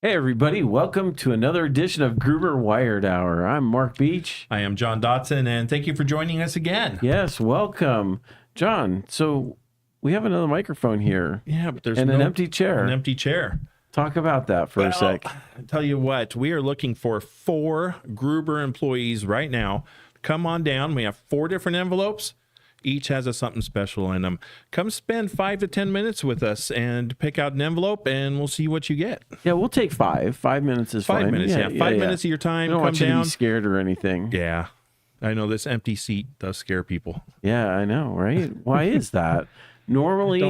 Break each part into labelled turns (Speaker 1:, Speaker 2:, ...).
Speaker 1: Hey, everybody. Welcome to another edition of Gruber Wired Hour. I'm Mark Beach.
Speaker 2: I am John Dotson, and thank you for joining us again.
Speaker 1: Yes, welcome. John, so we have another microphone here.
Speaker 2: Yeah, but there's
Speaker 1: an empty chair.
Speaker 2: An empty chair.
Speaker 1: Talk about that for a sec.
Speaker 2: I tell you what, we are looking for 4 Gruber employees right now. Come on down. We have 4 different envelopes. Each has a something special in them. Come spend 5 to 10 minutes with us and pick out an envelope, and we'll see what you get.
Speaker 1: Yeah, we'll take 5. 5 minutes is
Speaker 2: 5
Speaker 1: fine.
Speaker 2: minutes, yeah. 5 minutes of your time.
Speaker 1: I don't
Speaker 2: come
Speaker 1: want you
Speaker 2: down.
Speaker 1: to be scared or anything.
Speaker 2: Yeah. I know this empty seat does scare people.
Speaker 1: Yeah, I know, right? Why is that? Normally,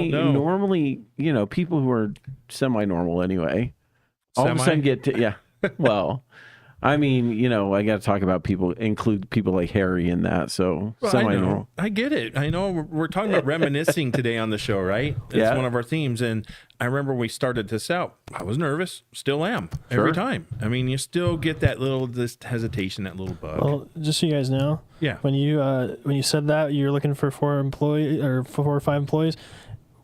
Speaker 1: you know, people who are semi-normal anyway, all of a sudden get to, well, I mean, you know, I got to talk about include people like Harry in that, so semi-normal.
Speaker 2: I get it. I know we're talking about reminiscing today on the show, right? It's one of our themes, and I remember when we started this out, I was nervous, still am, every time. I mean, you still get that little hesitation, that little bug.
Speaker 3: Well, just so you guys know, when you said that you're looking for 4 or 5 employees,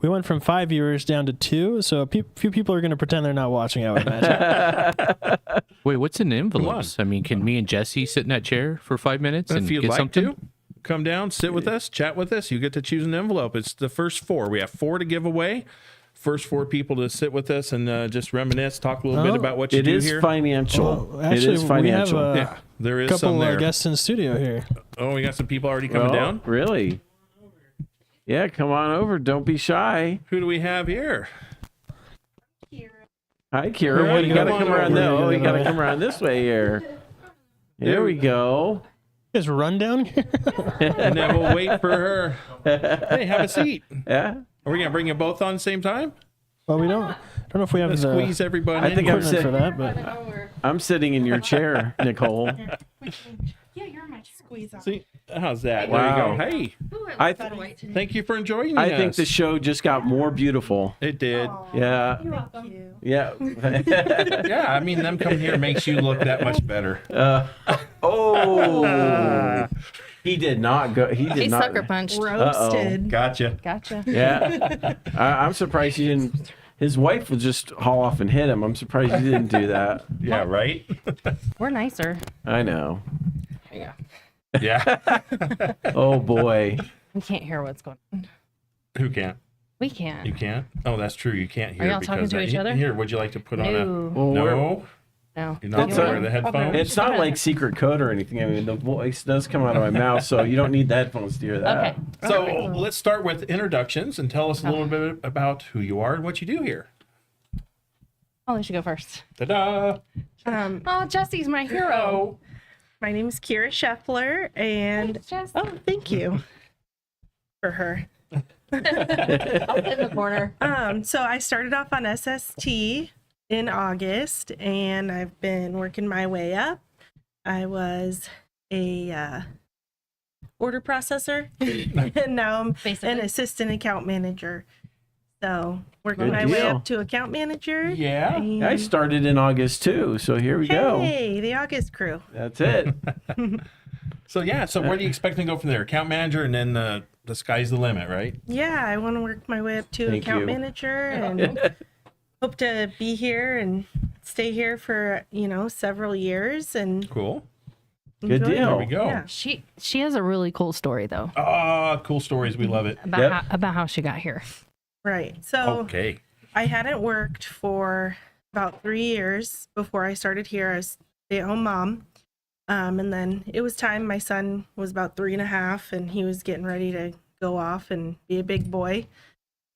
Speaker 3: we went from 5 viewers down to 2, so a few people are going to pretend they're not watching, I would imagine.
Speaker 4: Wait, what's in the envelopes? I mean, can me and Jesse sit in that chair for 5 minutes and
Speaker 2: if you'd
Speaker 4: get
Speaker 2: like
Speaker 4: something?
Speaker 2: to, come down, sit with us, chat with us. You get to choose an envelope. It's the first 4. We have 4 to give away. First 4 people to sit with us and just reminisce, talk a little bit about what you do here.
Speaker 1: It is financial.
Speaker 3: Well, actually,
Speaker 1: it is financial.
Speaker 3: We have
Speaker 2: there is
Speaker 3: couple
Speaker 2: some there.
Speaker 3: Guests in studio here.
Speaker 2: Oh, we got some people already coming down?
Speaker 1: Really? Yeah, come on over. Don't be shy.
Speaker 2: Who do we have here?
Speaker 1: Hi, Kira. Well, you got to come around. No, you got to come around this way here. Here we go.
Speaker 3: Just run down here.
Speaker 2: And then we'll wait for her. Hey, have a seat.
Speaker 1: Yeah.
Speaker 2: Are we gonna bring you both on the same time?
Speaker 3: Well, I don't know if we have the
Speaker 2: Squeeze everybody.
Speaker 1: I think I'm
Speaker 3: equipment for that, but
Speaker 1: I'm sitting in your chair, Nicole.
Speaker 5: Yeah, you're my squeeze out.
Speaker 2: See, how's that?
Speaker 1: Wow.
Speaker 2: There you go. Hey, thank you for enjoying
Speaker 1: I
Speaker 2: us.
Speaker 1: think the show just got more beautiful.
Speaker 2: It did.
Speaker 1: Yeah.
Speaker 5: You're welcome.
Speaker 1: Yeah.
Speaker 2: Yeah, I mean, them coming here makes you look that much better.
Speaker 1: He did not go. He did
Speaker 6: He
Speaker 1: not.
Speaker 6: sucker punched.
Speaker 5: Roasted.
Speaker 2: Gotcha.
Speaker 1: Yeah. I'm surprised he didn't. His wife would just haul off and hit him. I'm surprised he didn't do that.
Speaker 2: Yeah, right?
Speaker 6: We're nicer.
Speaker 1: I know.
Speaker 6: Yeah.
Speaker 2: Yeah.
Speaker 1: Oh, boy.
Speaker 6: We can't hear what's going on.
Speaker 2: Who can't?
Speaker 6: We can't.
Speaker 2: You can't? Oh, that's true. You can't hear.
Speaker 6: Are y'all talking to each other?
Speaker 2: Here, would you like to put on a...
Speaker 6: No.
Speaker 2: No?
Speaker 6: No.
Speaker 2: You're not going to wear the headphones?
Speaker 1: It's not like secret code or anything. I mean, the voice does come out of my mouth, so you don't need the headphones to hear that.
Speaker 6: Okay.
Speaker 2: So let's start with introductions and tell us a little bit about who you are and what you do here.
Speaker 6: I'll let you go first.
Speaker 2: Ta-da!
Speaker 6: Oh, Jesse's my hero.
Speaker 5: My name is Kira Scheffler, and
Speaker 6: Jess.
Speaker 5: thank you for her.
Speaker 6: I'll sit in the corner.
Speaker 5: So I started off on SST in August, and I've been working my way up. I was a order processor, and now I'm an assistant account manager. So working my way up to account manager.
Speaker 2: Yeah.
Speaker 1: I started in August, too, so here we go.
Speaker 5: Hey, the August crew.
Speaker 1: That's it.
Speaker 2: So where do you expect to go from there? Account manager, and then the sky's the limit, right?
Speaker 5: Yeah, I want to work my way up to
Speaker 1: Thank
Speaker 5: account
Speaker 1: you.
Speaker 5: manager and hope to be here and stay here for, several years and
Speaker 2: Cool.
Speaker 1: Good
Speaker 5: enjoy it.
Speaker 1: deal.
Speaker 2: There we go.
Speaker 5: Yeah.
Speaker 6: She has a really cool story though
Speaker 2: Cool stories. We love it.
Speaker 6: about how she got here.
Speaker 5: Right. So
Speaker 2: Okay.
Speaker 5: I hadn't worked for about 3 years before I started here as a stay-at-home mom. And then it was time. My son was about 3.5 and he was getting ready to go off and be a big boy.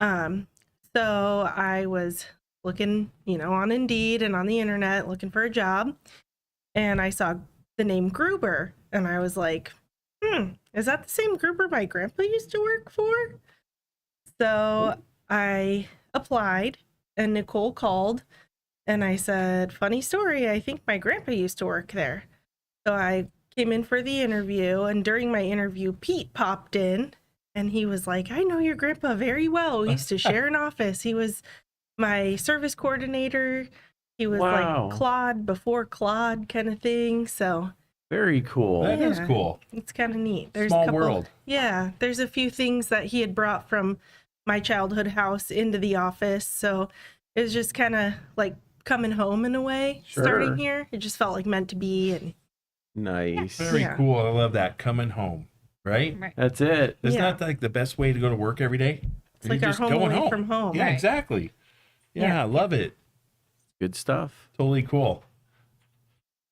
Speaker 5: So I was looking, on Indeed and on the internet looking for a job. And I saw the name Gruber. And I was like, is that the same Gruber my grandpa used to work for? So I applied and Nicole called and I said, funny story, I think my grandpa used to work there. So I came in for the interview, and during my interview, Pete popped in and he was like, I know your grandpa very well. We used to share an office. He was my service coordinator. He was like Claude before Claude kind of thing. So
Speaker 1: Very cool.
Speaker 2: That is cool.
Speaker 5: it's kind of neat. There's
Speaker 2: Small
Speaker 5: a couple,
Speaker 2: world.
Speaker 5: Yeah, there's a few things that he had brought from my childhood house into the office. So it was just kind of like coming home in a way.
Speaker 1: Sure.
Speaker 5: Starting here, it just felt like meant to be, and
Speaker 1: Nice.
Speaker 2: Very cool. I love that. Coming home, right?
Speaker 1: That's it.
Speaker 2: Isn't that like the best way to go to work every day?
Speaker 5: It's like our home away from home.
Speaker 2: Yeah,
Speaker 5: Right.
Speaker 2: exactly. Yeah, I love it.
Speaker 1: Good stuff.
Speaker 2: Totally cool.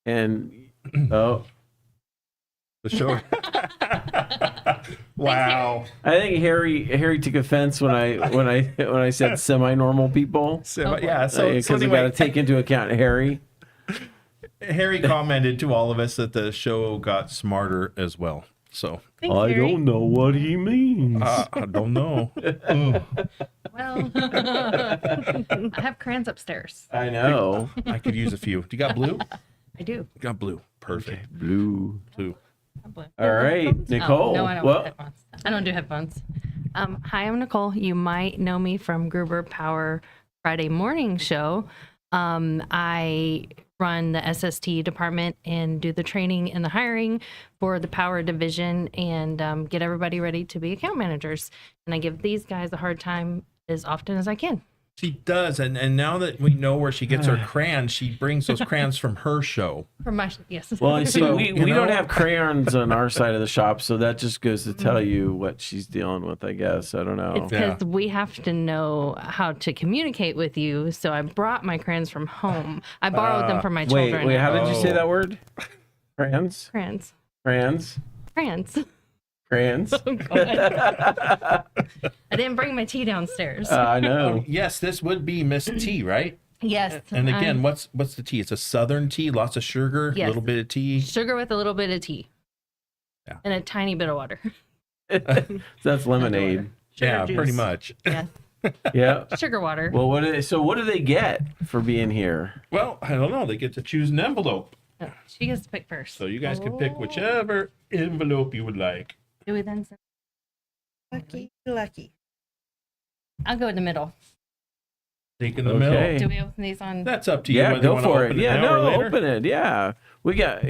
Speaker 1: And the
Speaker 2: show. Wow.
Speaker 1: I think Harry took offense when I said semi-normal people.
Speaker 2: Yeah. So
Speaker 1: Because we
Speaker 2: anyway,
Speaker 1: got to take into account Harry.
Speaker 2: Harry commented to all of us that the show got smarter as well. So
Speaker 5: Thanks, Harry.
Speaker 1: don't know what he means.
Speaker 2: I don't know.
Speaker 6: Well, I have crayons upstairs.
Speaker 1: I know.
Speaker 2: I could use a few. Do you got blue?
Speaker 6: I do.
Speaker 2: Got blue. Perfect.
Speaker 1: Blue.
Speaker 2: Blue.
Speaker 1: All right, Nicole.
Speaker 6: Oh, no, I don't
Speaker 1: Well,
Speaker 6: have headphones. I don't do headphones. Hi, I'm Nicole. You might know me from Gruber Power Friday morning show. I run the SST department and do the training and the hiring for the power division and get everybody ready to be account managers. And I give these guys a hard time as often as I can.
Speaker 2: She does, and now that we know where she gets her crayons, she brings those crayons from her show.
Speaker 6: From my yes.
Speaker 1: well, you see,
Speaker 2: So,
Speaker 1: we
Speaker 2: you
Speaker 1: don't
Speaker 2: know-
Speaker 1: have crayons on our side of the shop, so that just goes to tell you what she's dealing with, I guess. I don't know.
Speaker 6: It's because we have to know how to communicate with you. So I brought my crayons from home. I borrowed them from my children.
Speaker 1: Wait, how did you say that word? Crayons?
Speaker 6: Crayons.
Speaker 1: Crayons?
Speaker 6: Crayons.
Speaker 1: Crayons?
Speaker 6: I didn't bring my tea downstairs.
Speaker 1: I know.
Speaker 2: Yes, this would be Miss T, right?
Speaker 6: Yes.
Speaker 2: And again, what's the tea? It's a Southern tea, lots of sugar, a
Speaker 6: Yes.
Speaker 2: little bit of tea.
Speaker 6: Sugar with a little bit of tea.
Speaker 2: Yeah.
Speaker 6: And a tiny bit of water.
Speaker 1: That's lemonade.
Speaker 2: Yeah,
Speaker 5: juice.
Speaker 2: pretty much.
Speaker 6: Yeah.
Speaker 1: Yeah.
Speaker 6: Sugar water.
Speaker 1: Well, what do they get for being here?
Speaker 2: Well, I don't know. They get to choose an envelope.
Speaker 6: Oh, she gets to pick first.
Speaker 2: So you guys can pick whichever envelope you would like.
Speaker 6: Do we then?
Speaker 5: Lucky.
Speaker 6: I'll go in the middle.
Speaker 2: Take in the
Speaker 1: Okay.
Speaker 2: middle.
Speaker 6: Do we open these on?
Speaker 2: That's up to you.
Speaker 1: Yeah,
Speaker 2: whether you
Speaker 1: go
Speaker 2: wanna
Speaker 1: for
Speaker 2: open
Speaker 1: it. Yeah,
Speaker 2: now or
Speaker 1: no,
Speaker 2: later.
Speaker 1: open it. Yeah, we got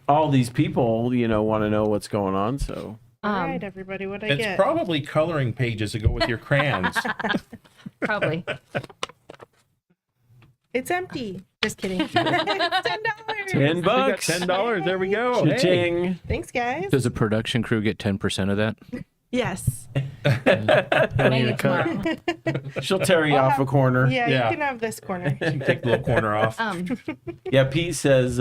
Speaker 1: all these people. Want to know what's going on. So
Speaker 5: All right, everybody, what I
Speaker 2: It's
Speaker 5: get?
Speaker 2: probably coloring pages to go with your crayons.
Speaker 6: Probably.
Speaker 5: It's empty. Just kidding. It's $10.
Speaker 1: $10.
Speaker 2: $10. There we go. Hey.
Speaker 1: Cha-ching.
Speaker 5: Thanks, guys.
Speaker 4: Does the production crew get 10% of that?
Speaker 5: Yes.
Speaker 6: Maybe tomorrow.
Speaker 1: She'll tear you off a corner.
Speaker 5: Yeah,
Speaker 2: Yeah.
Speaker 5: you can have this corner.
Speaker 2: You can take the little corner off.
Speaker 1: Yeah, Pete says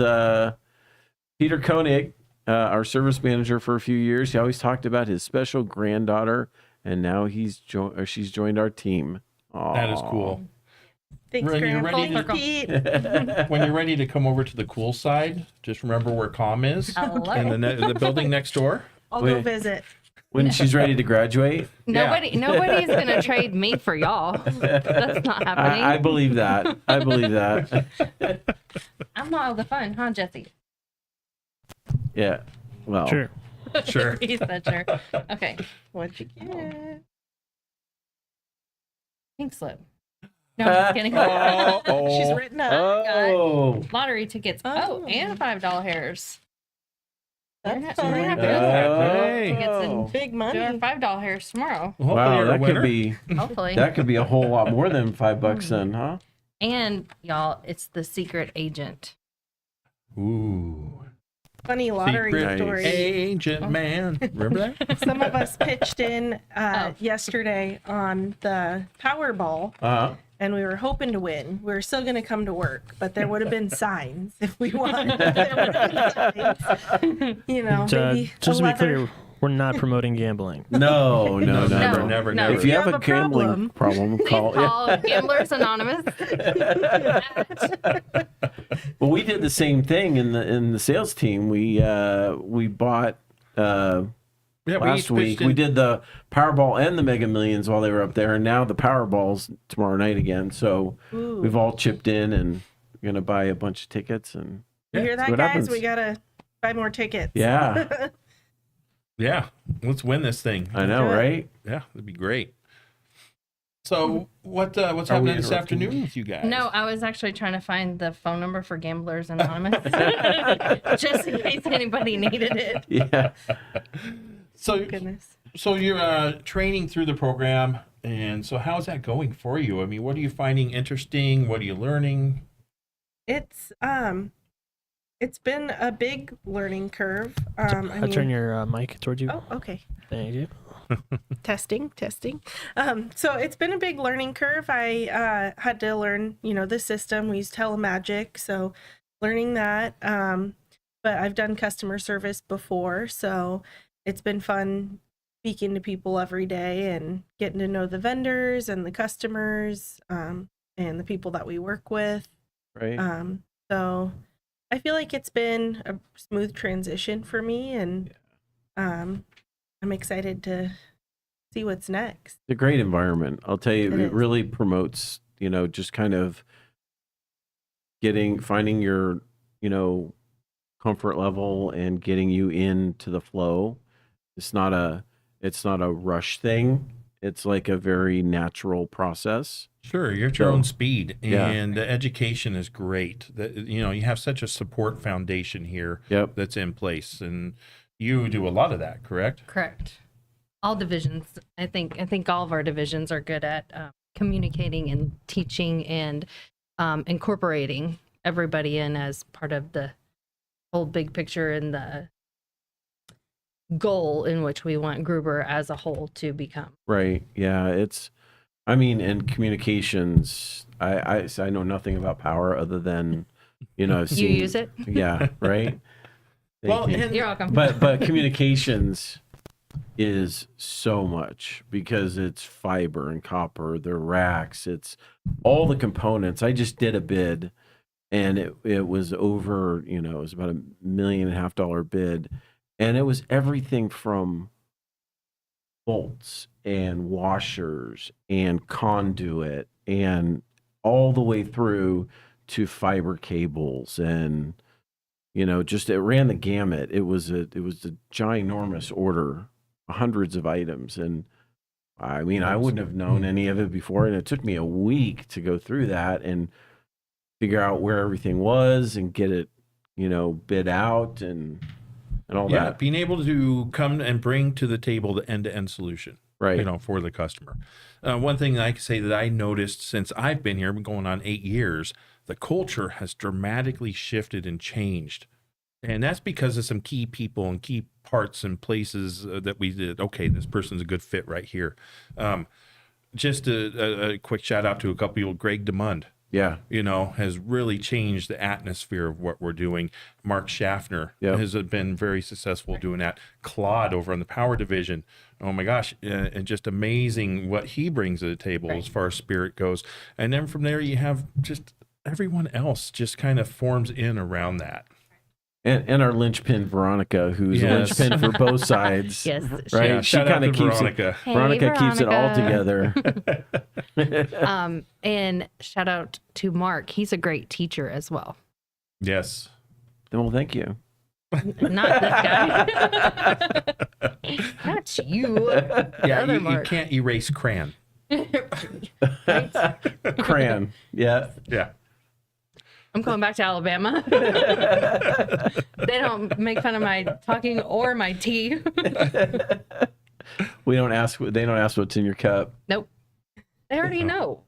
Speaker 1: Peter Koenig, our service manager for a few years, he always talked about his special granddaughter, and now she's joined our team. Aww.
Speaker 2: That is cool.
Speaker 5: Thanks,
Speaker 2: When you're
Speaker 5: Grandpa.
Speaker 2: ready to-
Speaker 5: Pete.
Speaker 2: When you're ready to come over to the cool side, just remember where Com is
Speaker 6: I love
Speaker 2: in
Speaker 6: it.
Speaker 2: the building next door.
Speaker 5: I'll go
Speaker 1: Wait.
Speaker 5: visit.
Speaker 1: When she's ready to graduate.
Speaker 6: Nobody's gonna trade me for y'all. That's not happening.
Speaker 1: I believe that. I believe that.
Speaker 6: I'm not all the fun, huh, Jesse?
Speaker 1: Yeah. Well.
Speaker 3: Sure.
Speaker 2: Sure.
Speaker 6: He said sure. Okay.
Speaker 5: What'd you get?
Speaker 6: Pink slip. No, I'm just kidding.
Speaker 5: She's written up.
Speaker 1: Oh.
Speaker 6: Lottery tickets. Oh, and $5 hairs.
Speaker 5: That's
Speaker 6: We're gonna have
Speaker 5: fun.
Speaker 6: to go there.
Speaker 2: Hey.
Speaker 6: Get some
Speaker 5: Big
Speaker 6: do our
Speaker 5: money.
Speaker 6: $5 hairs tomorrow.
Speaker 2: Hopefully
Speaker 1: Wow,
Speaker 2: you're a
Speaker 1: that
Speaker 2: winner.
Speaker 1: could be a whole lot more than $5 then, huh?
Speaker 6: And y'all, it's the secret agent.
Speaker 2: Ooh.
Speaker 5: Funny lottery
Speaker 2: Secret
Speaker 5: story.
Speaker 2: agent man. Remember that?
Speaker 5: Some of us pitched in yesterday on the Powerball, and we were hoping to win. We were still going to come to work, but there would have been signs if we won. There would have been signs. Maybe
Speaker 3: Just to be
Speaker 5: a
Speaker 3: clear,
Speaker 5: leather-
Speaker 3: we're not promoing gambling.
Speaker 1: No, never.
Speaker 2: Never.
Speaker 6: No.
Speaker 1: If you have
Speaker 5: have
Speaker 1: a
Speaker 5: a
Speaker 1: gambling problem,
Speaker 6: Please
Speaker 1: call.
Speaker 6: call Gamblers Anonymous.
Speaker 1: Well, we did the same thing in the sales team. We bought last week. We did the Powerball and the Mega Millions while they were up there, and now the Powerball's tomorrow night again. So we've all chipped in and we're gonna buy a bunch of tickets and
Speaker 5: You hear that,
Speaker 1: what
Speaker 5: guys?
Speaker 1: happens.
Speaker 5: We got to buy more tickets.
Speaker 1: yeah,
Speaker 2: Yeah. Let's win this thing.
Speaker 1: I know, right?
Speaker 2: Yeah, that'd be great. So what's
Speaker 1: Are we
Speaker 2: happening this
Speaker 1: interrupting
Speaker 2: afternoon with you guys?
Speaker 6: No, I was actually trying to find the phone number for Gamblers Anonymous, just in case anybody needed it.
Speaker 1: Yeah.
Speaker 2: So
Speaker 5: Goodness.
Speaker 2: So you're training through the program, and so how's that going for you? I mean, what are you finding interesting? What are you learning?
Speaker 5: It's been a big learning curve.
Speaker 3: I turn your mic towards you.
Speaker 5: Oh, okay.
Speaker 3: Thank you.
Speaker 5: Testing. So it's been a big learning curve. I had to learn, the system. We use Telemagic, so learning that. But I've done customer service before, so it's been fun speaking to people every day and getting to know the vendors and the customers, and the people that we work with.
Speaker 1: Right.
Speaker 5: So I feel like it's been a smooth transition for me, and I'm excited to see what's next.
Speaker 1: It's a great environment. I'll tell you, it really promotes, just kind of finding your, comfort level and getting you into the flow. It's not a rush thing. It's like a very natural process.
Speaker 2: Sure, you're at your own speed, and the education is great. That you have such a support foundation here that's in place, and you do a lot of that, correct?
Speaker 6: Correct. All divisions. I think all of our divisions are good at communicating and teaching and incorporating everybody in as part of the whole big picture and the goal in which we want Gruber as a whole to become.
Speaker 1: Right. Yeah. In communications, I know nothing about power other than, I've seen,
Speaker 6: you use it?
Speaker 1: Yeah. Right.
Speaker 2: Well,
Speaker 6: you're welcome.
Speaker 1: But communications is so much because it's fiber and copper, the racks, it's all the components. I just did a bid and it was over, it was about $1.5 million bid. And it was everything from bolts and washers and conduit and all the way through to fiber cables and, just it ran the gamut. It was a ginormous order, hundreds of items. And I wouldn't have known any of it before. And it took me a week to go through that and figure out where everything was and get it, bid out and all that.
Speaker 2: Being able to come and bring to the table the end-to-end solution,
Speaker 1: right?
Speaker 2: For the customer. One thing that I can say that I noticed since I've been here, going on 8 years, the culture has dramatically shifted and changed. And that's because of some key people and key parts and places that we did. Okay, this person's a good fit right here. Just a quick shout out to a couple people, Greg DeMund.
Speaker 1: Yeah.
Speaker 2: Has really changed the atmosphere of what we're doing. Mark Schaffner has been very successful doing that. Claude over on the power division. Oh my gosh. And just amazing what he brings to the table as far as spirit goes. And then from there, you have just everyone else just kind of forms in around that.
Speaker 1: And our linchpin, Veronica, who's a linchpin for both sides.
Speaker 6: Yes.
Speaker 1: Right.
Speaker 2: Yeah,
Speaker 1: she kind of keeps
Speaker 2: Veronica.
Speaker 1: Veronica keeps it all together.
Speaker 6: And shout out to Mark. He's a great teacher as well.
Speaker 2: Yes.
Speaker 1: Well, thank you.
Speaker 6: Not this guy. Not you.
Speaker 2: Yeah, you can't erase Cran.
Speaker 1: Cran. Yeah.
Speaker 2: Yeah.
Speaker 6: I'm going back to Alabama. They don't make fun of my talking or my tea.
Speaker 1: They don't ask what's in your cup.
Speaker 6: Nope. They already know.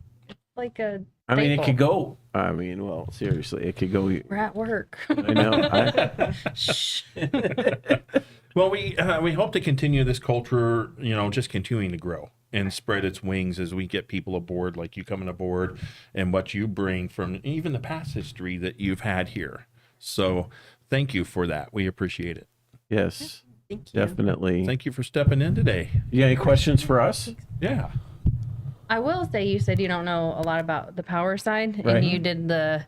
Speaker 6: Like a
Speaker 1: it could go. Well, seriously, it could go.
Speaker 6: We're at work.
Speaker 1: I know.
Speaker 6: Shh.
Speaker 2: Well, we hope to continue this culture, just continuing to grow and spread its wings as we get people aboard, like you coming aboard and what you bring from even the past history that you've had here. So thank you for that. We appreciate it.
Speaker 1: Yes,
Speaker 5: thank you.
Speaker 1: Definitely.
Speaker 2: Thank you for stepping in today.
Speaker 1: You got any questions for us?
Speaker 2: Yeah.
Speaker 6: I will say, you said you don't know a lot about the power side,
Speaker 1: Right.
Speaker 6: and you did the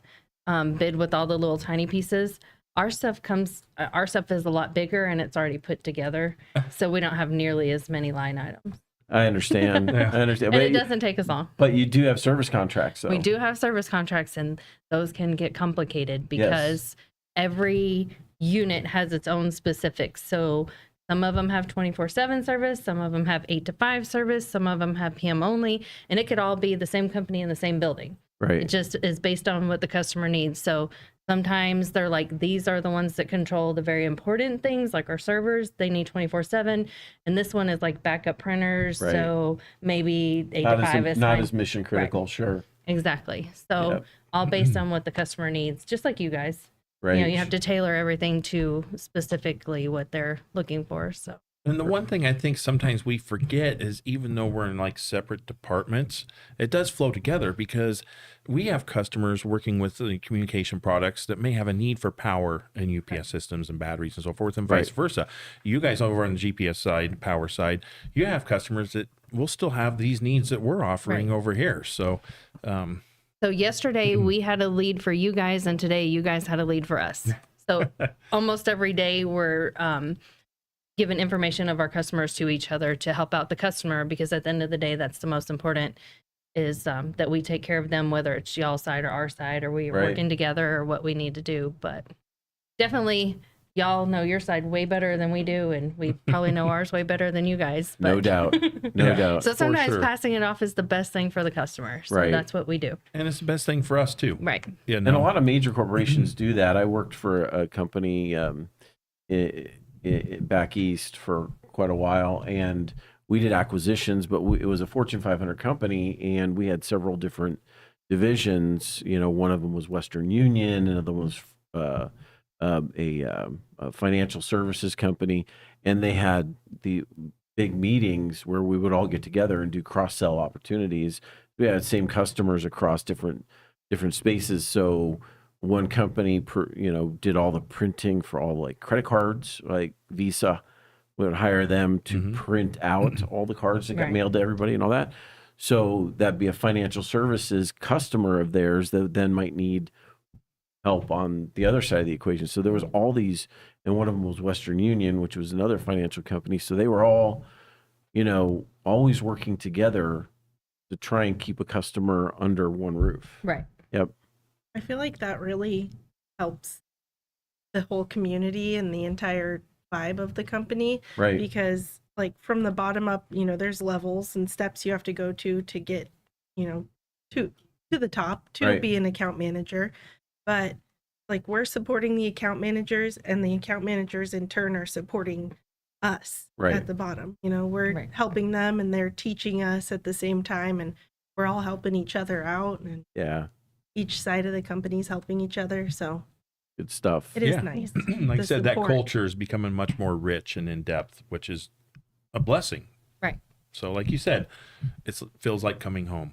Speaker 6: bid with all the little tiny pieces. Our stuff is a lot bigger and it's already put together, so we don't have nearly as many line items.
Speaker 1: I understand. I understand.
Speaker 6: And it doesn't take us long.
Speaker 1: But you do have service contracts, though.
Speaker 6: We do have service contracts, and those can get complicated because every unit has its own specifics. So some of them have 24/7 service, some of them have 8 to 5 service, some of them have PM only, and it could all be the same company in the same building.
Speaker 1: Right.
Speaker 6: It just is based on what the customer needs. So sometimes they're like, these are the ones that control the very important things, like our servers. They need 24/7. And this one is like backup printers.
Speaker 1: Right.
Speaker 6: So maybe 8 to 5 is
Speaker 1: not
Speaker 6: fine.
Speaker 1: as mission critical.
Speaker 6: Right.
Speaker 1: Sure.
Speaker 6: exactly. So all based on what the customer needs, just like you guys.
Speaker 1: Right.
Speaker 6: You have to tailor everything to specifically what they're looking for. So.
Speaker 2: And the one thing I think sometimes we forget is even though we're in like separate departments, it does flow together because we have customers working with the communication products that may have a need for power and UPS systems and batteries and so forth and vice versa. You guys over on the GPS side, power side, you have customers that will still have these needs that we're offering over here. So,
Speaker 6: so yesterday we had a lead for you guys and today you guys had a lead for us. So almost every day we're, giving information of our customers to each other to help out the customer, because at the end of the day, that's the most important is that we take care of them, whether it's y'all's side or our side, or we are working together or what we need to do. But definitely y'all know your side way better than we do. And we probably know ours way better than you guys. But.
Speaker 1: No doubt. No doubt.
Speaker 6: So sometimes passing it off is the best thing for the customer. So that's what we do.
Speaker 2: And it's the best thing for us too.
Speaker 6: Right.
Speaker 2: Yeah.
Speaker 1: And a lot of major corporations do that. I worked for a company, back east for quite a while, and we did acquisitions, but it was a Fortune 500 company, and we had several different divisions. One of them was Western Union, another one was a financial services company, and they had the big meetings where we would all get together and do cross-sell opportunities. We had same customers across different spaces, so one company, did all the printing for all like credit cards, like Visa. We would hire them to print out all the cards that got mailed to everybody and all that. So that'd be a financial services customer of theirs that then might need help on the other side of the equation. So there was all these, and one of them was Western Union, which was another financial company. So they were all, always working together to try and keep a customer under one roof.
Speaker 6: Right.
Speaker 1: Yep.
Speaker 5: I feel like that really helps the whole community and the entire vibe of the company.
Speaker 1: Right.
Speaker 5: Because like from the bottom up, there's levels and steps you have to go to get, to the top to be an account manager. But like we're supporting the account managers, and the account managers in turn are supporting us at the bottom. We're helping them and they're teaching us at the same time, and we're all helping each other out. And each side of the company's helping each other. So
Speaker 1: good stuff.
Speaker 5: It is nice.
Speaker 2: Like I said, that culture is becoming much more rich and in depth, which is a blessing.
Speaker 6: Right.
Speaker 2: So like you said, it feels like coming home.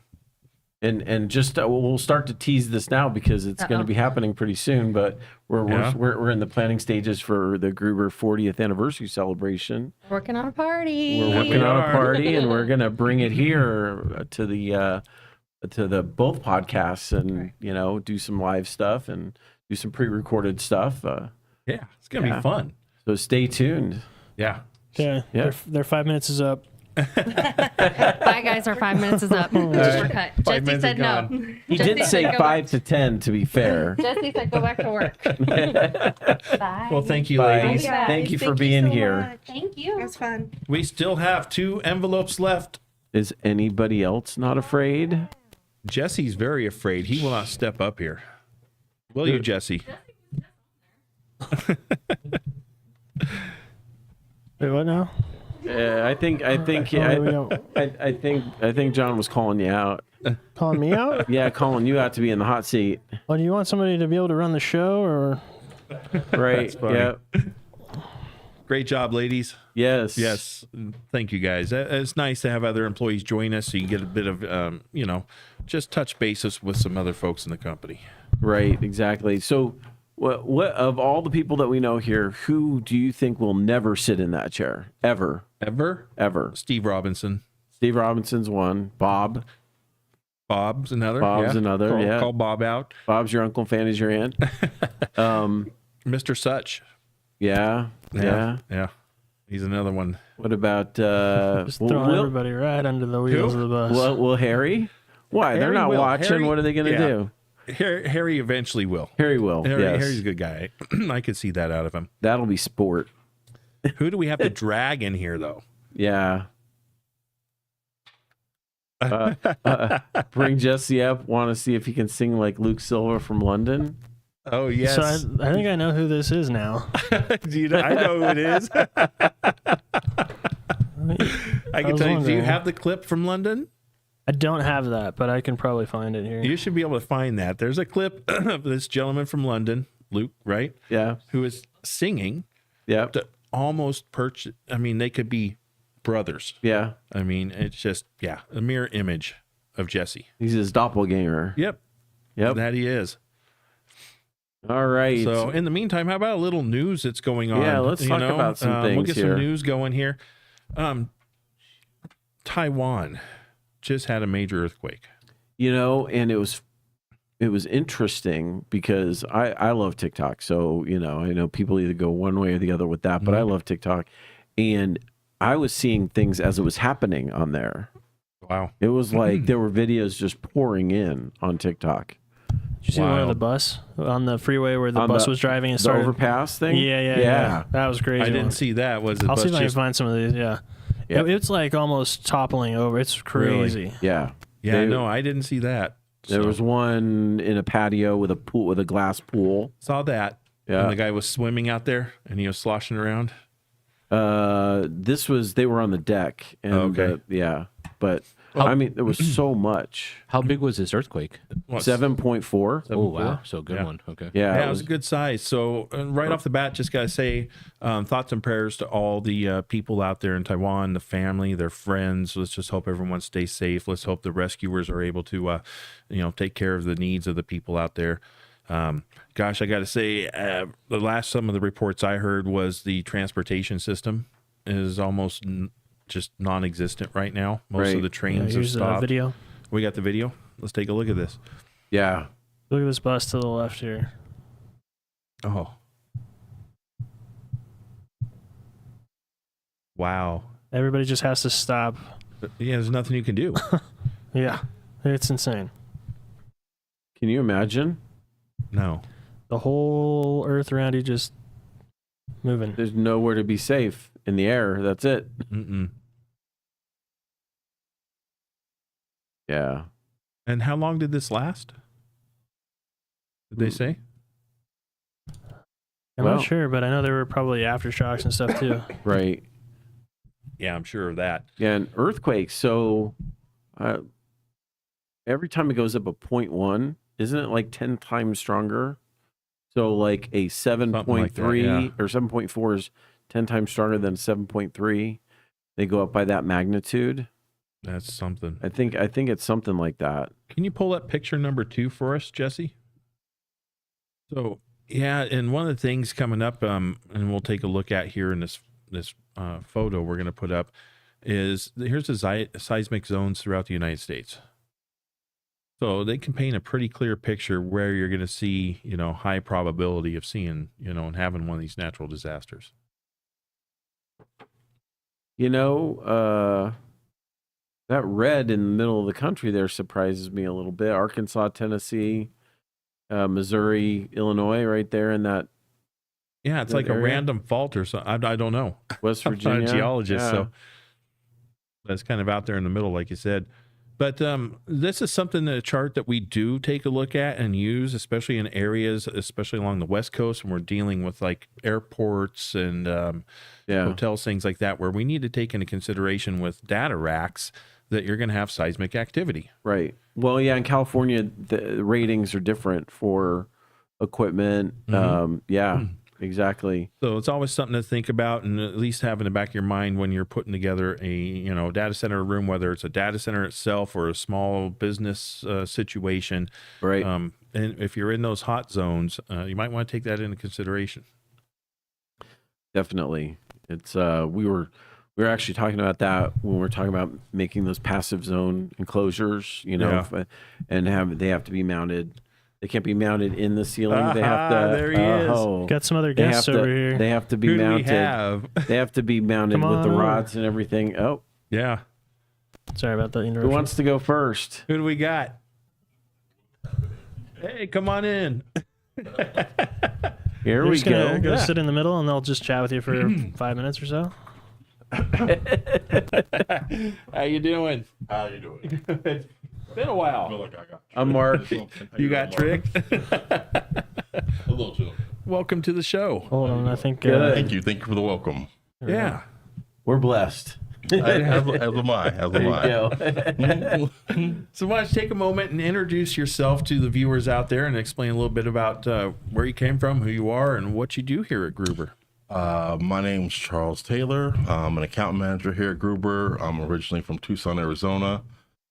Speaker 1: And just we'll start to tease this now because it's going to be happening pretty soon. But we're in the planning stages for the Gruber 40th anniversary celebration.
Speaker 6: Working on a party.
Speaker 1: We're working on a party, and we're going to bring it here to the both podcasts, and do some live stuff and do some pre-recorded stuff.
Speaker 2: It's gonna be fun.
Speaker 1: So stay tuned.
Speaker 2: Yeah.
Speaker 3: Their 5 minutes is up.
Speaker 6: Bye guys, our 5 minutes is up. We're cut. Jesse said no.
Speaker 1: He did say 5 to 10 to be fair.
Speaker 6: Jesse said go back to work. Bye.
Speaker 2: Well, thank you, ladies.
Speaker 1: Thank you for being here.
Speaker 5: Much.
Speaker 6: Thank you.
Speaker 5: It was fun.
Speaker 2: We still have 2 envelopes left.
Speaker 1: Is anybody else not afraid?
Speaker 2: Jesse's very afraid. He will not step up here. Will you, Jesse?
Speaker 3: Wait, what now?
Speaker 1: I think John was calling you out.
Speaker 3: Calling me out?
Speaker 1: Yeah, calling you out to be in the hot seat.
Speaker 3: Well, do you want somebody to be able to run the show, or?
Speaker 1: Right. Yeah.
Speaker 2: Great job, ladies.
Speaker 1: Yes.
Speaker 2: Thank you, guys. It's nice to have other employees join us so you get a bit of, just touch bases with some other folks in the company.
Speaker 1: Right. Exactly. So, what of all the people that we know here, who do you think will never sit in that chair ever? Ever?
Speaker 2: Steve Robinson.
Speaker 1: Steve Robinson's one. Bob's
Speaker 2: another.
Speaker 1: Call
Speaker 2: Bob out.
Speaker 1: Bob's your uncle, Fanny's your aunt.
Speaker 2: Mr. Such.
Speaker 1: Yeah.
Speaker 2: He's another one.
Speaker 1: What about
Speaker 3: just throwing everybody right under the wheels of the bus?
Speaker 1: Will Harry? Why? They're not watching. What are they going to do?
Speaker 2: Harry eventually will.
Speaker 1: Harry will.
Speaker 2: Harry's a good guy. I could see that out of him.
Speaker 1: That'll be sport.
Speaker 2: Who do we have to drag in here, though?
Speaker 1: Yeah. Bring Jesse up. Want to see if he can sing like Luke Silva from London?
Speaker 2: Oh, yes.
Speaker 3: So I think I know who this is now.
Speaker 2: Dude, I know who it is. I can tell you. Do you have the clip from London?
Speaker 3: I don't have that, but I can probably find it here.
Speaker 2: You should be able to find that. There's a clip of this gentleman from London, Luke, right?
Speaker 1: Yeah.
Speaker 2: Who is singing.
Speaker 1: Yeah.
Speaker 2: To almost purchase. I mean, they could be brothers.
Speaker 1: Yeah.
Speaker 2: I mean, it's just, a mirror image of Jesse.
Speaker 1: He's his doppelganger.
Speaker 2: Yep. That he is.
Speaker 1: All right.
Speaker 2: So in the meantime, how about a little news that's going on?
Speaker 1: Yeah, let's talk about some things
Speaker 2: We'll get
Speaker 1: here.
Speaker 2: some news going here. Taiwan just had a major earthquake.
Speaker 1: And it was interesting because I love TikTok. So, I know people either go one way or the other with that, but I love TikTok. And I was seeing things as it was happening on there.
Speaker 2: Wow.
Speaker 1: It was like there were videos just pouring in on TikTok.
Speaker 3: Did you see one of the bus on the freeway where the bus was driving and started?
Speaker 1: The overpass thing?
Speaker 3: Yeah. That was crazy.
Speaker 2: I didn't see that.
Speaker 3: I'll see if I can find some of these. Yeah. It's like almost toppling over. It's crazy.
Speaker 1: Really? Yeah.
Speaker 2: No, I didn't see that.
Speaker 1: There was one in a patio with a pool, with a glass pool.
Speaker 2: Saw that.
Speaker 1: Yeah.
Speaker 2: And the guy was swimming out there and he was sloshing around.
Speaker 1: They were on the deck. And but there was so much.
Speaker 4: How big was this earthquake?
Speaker 1: 7.4.
Speaker 4: Oh, wow. So good one. Okay.
Speaker 1: Yeah.
Speaker 2: It was a good size. So right off the bat, just got to say thoughts and prayers to all the people out there in Taiwan, the family, their friends. Let's just hope everyone stays safe. Let's hope the rescuers are able to, take care of the needs of the people out there. Gosh, I got to say, some of the reports I heard was the transportation system is almost just non-existent right now. Most of the trains have stopped.
Speaker 3: Video.
Speaker 2: We got the video. Let's take a look at this.
Speaker 1: Yeah.
Speaker 3: Look at this bus to the left here.
Speaker 2: Oh. Wow.
Speaker 3: Everybody just has to stop.
Speaker 2: Yeah, there's nothing you can do.
Speaker 3: Yeah. It's insane.
Speaker 1: Can you imagine?
Speaker 2: No.
Speaker 3: The whole earth around you just moving.
Speaker 1: There's nowhere to be safe in the air. That's it.
Speaker 2: Mm-mm.
Speaker 1: Yeah.
Speaker 2: And how long did this last? Did they say?
Speaker 3: I'm not sure, but I know there were probably aftershocks and stuff too.
Speaker 1: Right.
Speaker 2: Yeah, I'm sure of that.
Speaker 1: Yeah, and earthquakes. So every time it goes up a 0.1, isn't it like 10 times stronger? So like a 7.3 or 7.4 is 10 times stronger than 7.3. They go up by that magnitude.
Speaker 2: That's something.
Speaker 1: I think it's something like that.
Speaker 2: Can you pull up picture number 2 for us, Jesse? So yeah, and one of the things coming up, and we'll take a look at here in this photo we're going to put up, is here's the seismic zones throughout the United States. So they can paint a pretty clear picture where you're going to see, high probability of seeing, and having one of these natural disasters.
Speaker 1: That red in the middle of the country there surprises me a little bit. Arkansas, Tennessee, Missouri, Illinois, right there in that.
Speaker 2: Yeah, it's like area. A random fault or something. I don't know.
Speaker 1: West Virginia.
Speaker 2: I'm not a geologist, so that's kind of out there in the middle, like you said. But this is something, a chart that we do take a look at and use, especially in areas, especially along the West Coast, when we're dealing with like airports and hotels, things like that, where we need to take into consideration with data racks that you're going to have seismic activity.
Speaker 1: Right. Well, yeah, in California, the ratings are different for equipment. Exactly.
Speaker 2: So it's always something to think about and at least have in the back of your mind when you're putting together a data center room, whether it's a data center itself or a small business situation.
Speaker 1: Right.
Speaker 2: And if you're in those hot zones, you might want to take that into consideration.
Speaker 1: Definitely. It's we were actually talking about that when we were talking about making those passive zone enclosures, they have to be mounted. They can't be mounted in the ceiling. They have to.
Speaker 2: There he is.
Speaker 3: Got some other guests over here.
Speaker 1: They have to be mounted.
Speaker 2: Do we have?
Speaker 1: They have to be mounted with the rods and everything. Oh,
Speaker 2: yeah.
Speaker 3: Sorry about that interruption.
Speaker 1: Who wants to go first?
Speaker 2: Who do we got? Hey, come on in.
Speaker 1: Here we go.
Speaker 3: Go sit in the middle, and they'll just chat with you for 5 minutes or so.
Speaker 2: How you doing?
Speaker 7: How you doing?
Speaker 2: It's been a while.
Speaker 7: I feel like I got
Speaker 1: I'm Mark.
Speaker 2: You got tricked?
Speaker 7: a little chill.
Speaker 2: Welcome to the show.
Speaker 3: Hold on, I think.
Speaker 7: Thank you for the welcome.
Speaker 2: Yeah.
Speaker 1: We're blessed.
Speaker 8: As am I.
Speaker 2: So why don't you take a moment and introduce yourself to the viewers out there and explain a little bit about where you came from, who you are, and what you do here at Gruber.
Speaker 8: My name's Charles Taylor. I'm an account manager here at Gruber. I'm originally from Tucson, Arizona.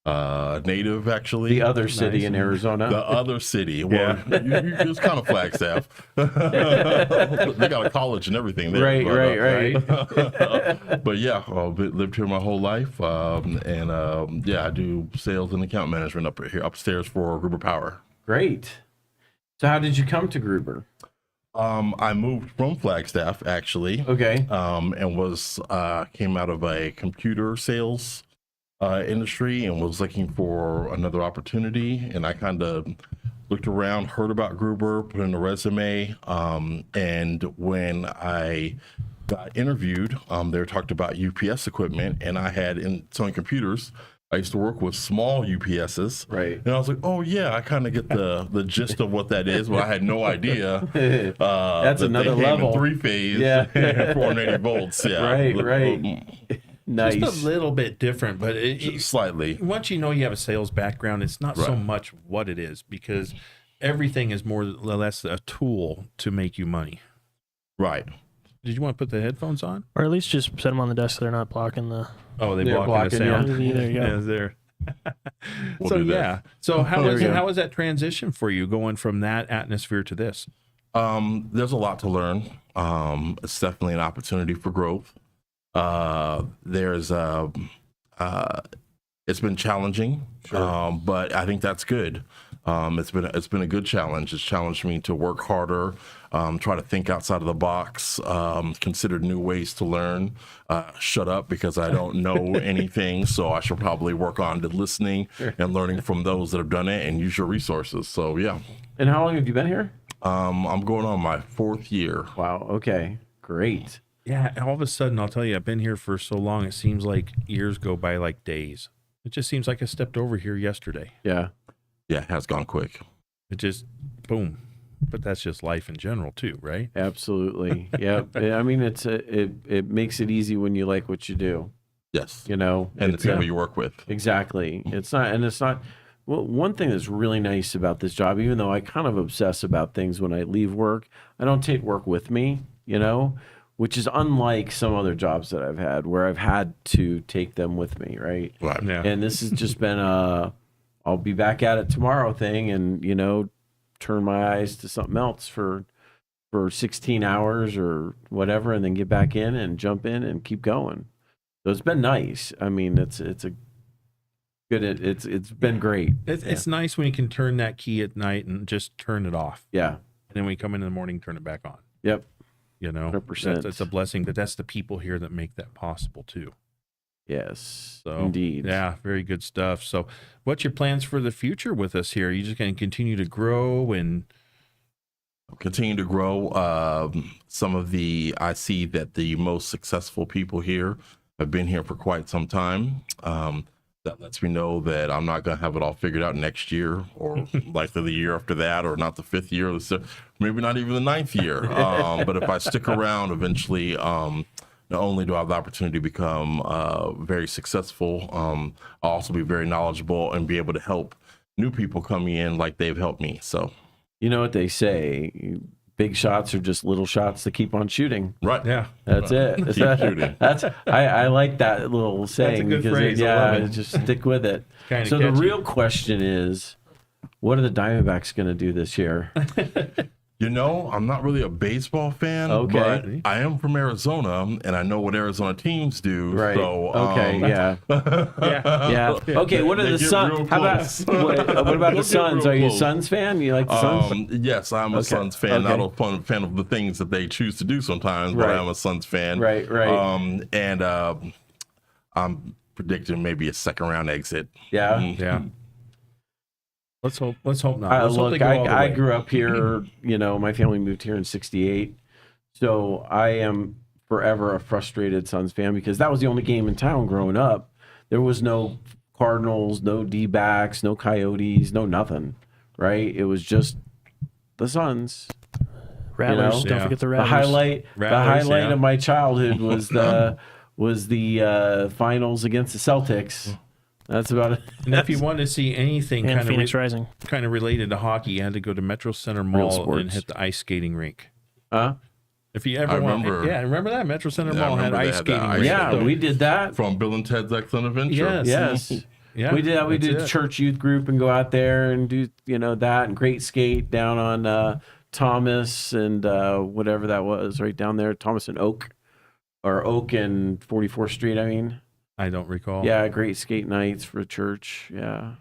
Speaker 8: Native, actually.
Speaker 1: The other city in Arizona.
Speaker 8: The other city. Well, it's kind of Flagstaff. They got a college and everything there.
Speaker 1: Right.
Speaker 8: But yeah, I've lived here my whole life. I do sales and account management up here upstairs for Gruber Power.
Speaker 1: Great. So how did you come to Gruber?
Speaker 8: I moved from Flagstaff, actually.
Speaker 1: Okay.
Speaker 8: And came out of a computer sales industry and was looking for another opportunity. And I kind of looked around, heard about Gruber, put in a resume. And when I got interviewed, they talked about UPS equipment, and I had in selling computers. I used to work with small UPSs.
Speaker 1: Right.
Speaker 8: And I was like, oh, yeah, I kind of get the gist of what that is, but I had no idea.
Speaker 1: That's another level.
Speaker 8: Three-phase, 480 volts. Yeah.
Speaker 1: Right. Nice.
Speaker 2: Just a little bit different, but
Speaker 8: slightly.
Speaker 2: Once you know you have a sales background, it's not so much what it is, because everything is more or less a tool to make you money.
Speaker 8: Right.
Speaker 2: Did you want to put the headphones on?
Speaker 3: Or at least just set them on the desk so they're not blocking the...
Speaker 2: Oh, they're blocking the sound.
Speaker 3: Yeah. There you go.
Speaker 2: Yeah, there.
Speaker 8: We'll do that.
Speaker 2: So how was that transition for you going from that atmosphere to this?
Speaker 8: There's a lot to learn. It's definitely an opportunity for growth. It's been challenging, but I think that's good. It's been a good challenge. It's challenged me to work harder, try to think outside of the box, consider new ways to learn, shut up because I don't know anything. So I should probably work on the listening and learning from those that have done it and use your resources. So yeah.
Speaker 1: And how long have you been here?
Speaker 8: I'm going on my 4th year.
Speaker 1: Wow. Okay. Great.
Speaker 2: Yeah. All of a sudden, I'll tell you, I've been here for so long. It seems like years go by like days. It just seems like I stepped over here yesterday.
Speaker 1: Yeah.
Speaker 8: Yeah, it has gone quick.
Speaker 2: It just, boom. But that's just life in general too, right?
Speaker 1: Absolutely. Yeah. I mean, it makes it easy when you like what you do.
Speaker 8: Yes.
Speaker 1: You know,
Speaker 8: and the people you work with.
Speaker 1: Exactly. It's not. Well, one thing that's really nice about this job, even though I kind of obsess about things when I leave work, I don't take work with me, you know, which is unlike some other jobs that I've had where I've had to take them with me. Right.
Speaker 8: Right.
Speaker 2: Yeah.
Speaker 1: And this has just been I'll be back at it tomorrow thing, and, you know, turn my eyes to something else for 16 hours or whatever, and then get back in and jump in and keep going. So it's been nice. I mean, it's been great.
Speaker 2: It's nice when you can turn that key at night and just turn it off.
Speaker 1: Yeah.
Speaker 2: And then when you come in the morning, turn it back on.
Speaker 1: Yep.
Speaker 2: You know,
Speaker 1: 100%.
Speaker 2: That's a blessing, but that's the people here that make that possible too.
Speaker 1: Yes,
Speaker 2: So,
Speaker 1: indeed.
Speaker 2: Yeah, very good stuff. So what's your plans for the future with us here? Are you just going to continue to grow and
Speaker 8: continue to grow? I see that the most successful people here have been here for quite some time. That lets me know that I'm not going to have it all figured out next year, or likely the year after that, or not the 5th year, maybe not even the 9th year. But if I stick around, eventually, not only do I have the opportunity to become very successful, I'll also be very knowledgeable and be able to help new people coming in like they've helped me. So,
Speaker 1: you know what they say, big shots are just little shots to keep on shooting.
Speaker 8: Right.
Speaker 2: Yeah.
Speaker 1: That's it.
Speaker 8: Keep shooting.
Speaker 1: I like that little saying.
Speaker 2: That's a good phrase.
Speaker 1: Just stick with it.
Speaker 2: Kinda
Speaker 1: So
Speaker 2: catchy.
Speaker 1: the real question is, what are the Diamondbacks going to do this year?
Speaker 8: You know, I'm not really a baseball fan,
Speaker 1: Okay.
Speaker 8: but I am from Arizona, and I know what Arizona teams do.
Speaker 1: Right.
Speaker 8: So,
Speaker 1: okay. Yeah.
Speaker 2: Yeah.
Speaker 1: Okay. What are
Speaker 8: They
Speaker 1: the
Speaker 8: get
Speaker 1: Suns?
Speaker 8: real
Speaker 1: How about
Speaker 8: close.
Speaker 1: what about
Speaker 8: They'll
Speaker 1: the
Speaker 8: get
Speaker 1: Suns?
Speaker 8: real
Speaker 1: Are you a
Speaker 8: close.
Speaker 1: Suns fan? You like the Suns?
Speaker 8: Yes, I'm a Suns fan.
Speaker 1: Okay.
Speaker 8: Not a fan of the things that they choose to do sometimes, but
Speaker 1: Right.
Speaker 8: I'm a Suns fan.
Speaker 1: Right.
Speaker 8: I'm predicting maybe a 2nd round exit.
Speaker 1: Yeah.
Speaker 2: Yeah. Let's hope not. Let's hope they
Speaker 1: Look,
Speaker 2: go all the
Speaker 1: I
Speaker 2: way.
Speaker 1: grew up here. You know, my family moved here in '68, so I am forever a frustrated Suns fan because that was the only game in town growing up. There was no Cardinals, no D-backs, no Coyotes, no nothing. Right? It was just the Suns.
Speaker 3: Rattlers.
Speaker 1: You know?
Speaker 3: Don't
Speaker 2: Yeah.
Speaker 3: forget the
Speaker 1: The
Speaker 3: Rattlers.
Speaker 1: highlight
Speaker 2: Rattlers, yeah.
Speaker 1: of my childhood was was the finals against the Celtics. That's about it.
Speaker 2: And if you want to see anything
Speaker 3: And Phoenix Rising.
Speaker 2: kind of related to hockey, you had to go to Metro Center Mall and hit the ice skating rink. If you ever remember that Metro Center Mall had ice skating rink.
Speaker 1: Yeah, we did that
Speaker 8: from Bill and Ted's Excellent Adventure.
Speaker 1: Yes. Yeah, we did that. We did church youth group and go out there and do that and great skate down on Thomas and whatever that was right down there, Thomas and Oak, or Oak and 44th Street. I mean,
Speaker 2: I don't recall.
Speaker 1: Yeah, great skate nights for church. Yeah,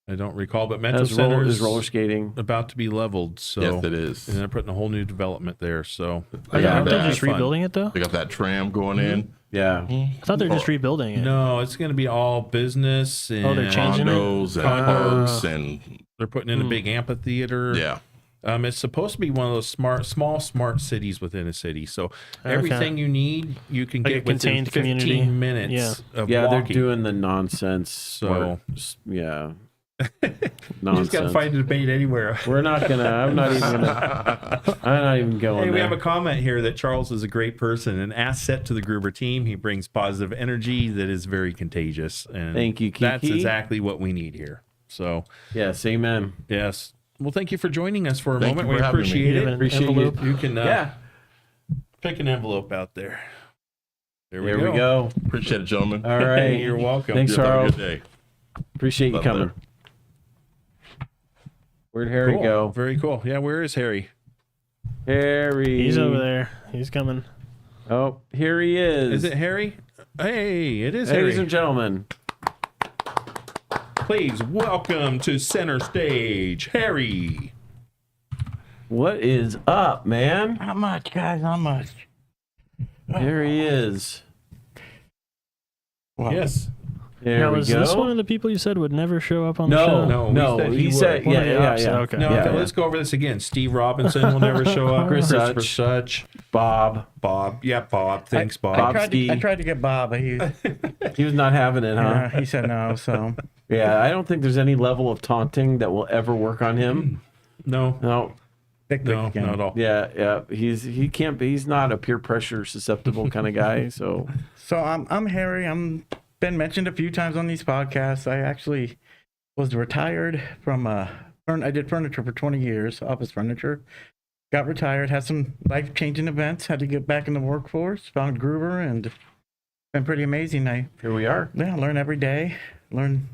Speaker 2: I don't recall, but Metro Center
Speaker 1: is roller skating
Speaker 2: about to be leveled. So
Speaker 8: yes, it is,
Speaker 2: and they're putting a whole new development there. So
Speaker 3: aren't they just rebuilding it though?
Speaker 8: They got that tram going in.
Speaker 1: Yeah,
Speaker 3: I thought they were just rebuilding it.
Speaker 2: No, it's going to be all business and
Speaker 3: they're changing
Speaker 8: condos and parks, and
Speaker 2: they're putting in a big amphitheater.
Speaker 8: Yeah.
Speaker 2: It's supposed to be one of those small smart cities within a city. So everything you need, you can get within 15 minutes of walking.
Speaker 1: They're doing the nonsense.
Speaker 2: So
Speaker 1: yeah,
Speaker 2: you just got to fight a debate anywhere.
Speaker 1: We're not gonna. I'm not even going.
Speaker 2: Hey, we
Speaker 1: there.
Speaker 2: have a comment here that Charles is a great person, an asset to the Gruber team. He brings positive energy that is very contagious. And
Speaker 1: thank you, Kiki.
Speaker 2: That's exactly what we need here. So
Speaker 1: yes, amen.
Speaker 2: Yes. Well, thank you for joining us for a moment. We appreciate it.
Speaker 1: Appreciate you.
Speaker 2: You can pick an envelope out there. There we
Speaker 1: go.
Speaker 8: Appreciate it, gentlemen.
Speaker 1: All right.
Speaker 2: You're welcome.
Speaker 1: Thanks, Charles.
Speaker 8: Have a good day.
Speaker 1: Appreciate you coming. Where'd Harry go?
Speaker 2: Very cool. Yeah, where is Harry?
Speaker 1: Harry.
Speaker 3: He's over there. He's coming.
Speaker 1: Oh, here he is.
Speaker 2: Is it Harry? Hey, it is Harry.
Speaker 1: Ladies and gentlemen.
Speaker 2: Please welcome to center stage, Harry.
Speaker 1: What is up, man?
Speaker 9: Not much, guys. Not much.
Speaker 1: There he is.
Speaker 2: Well, yes.
Speaker 1: There we
Speaker 3: is
Speaker 1: go.
Speaker 3: This one of the people you said would never show up on the show?
Speaker 2: No.
Speaker 1: He said, yeah.
Speaker 3: Okay.
Speaker 2: No, let's go over this again. Steve Robinson will never show up. Christopher Such.
Speaker 1: Bob.
Speaker 2: Yeah, Bob. Thanks, Bob.
Speaker 9: I tried to get Bob, but he
Speaker 1: was not having it, huh?
Speaker 9: Yeah, he said no, so.
Speaker 1: Yeah, I don't think there's any level of taunting that will ever work on him.
Speaker 2: No.
Speaker 1: No,
Speaker 2: not at all.
Speaker 1: Yeah. He's not a peer pressure susceptible kind of guy. So
Speaker 9: I'm Harry. I'm been mentioned a few times on these podcasts. I actually was retired from I did furniture for 20 years, office furniture. Got retired, had some life-changing events, had to get back in the workforce, found Gruber, and it's been pretty amazing.
Speaker 1: Here we are.
Speaker 9: Yeah, learn every day. Learn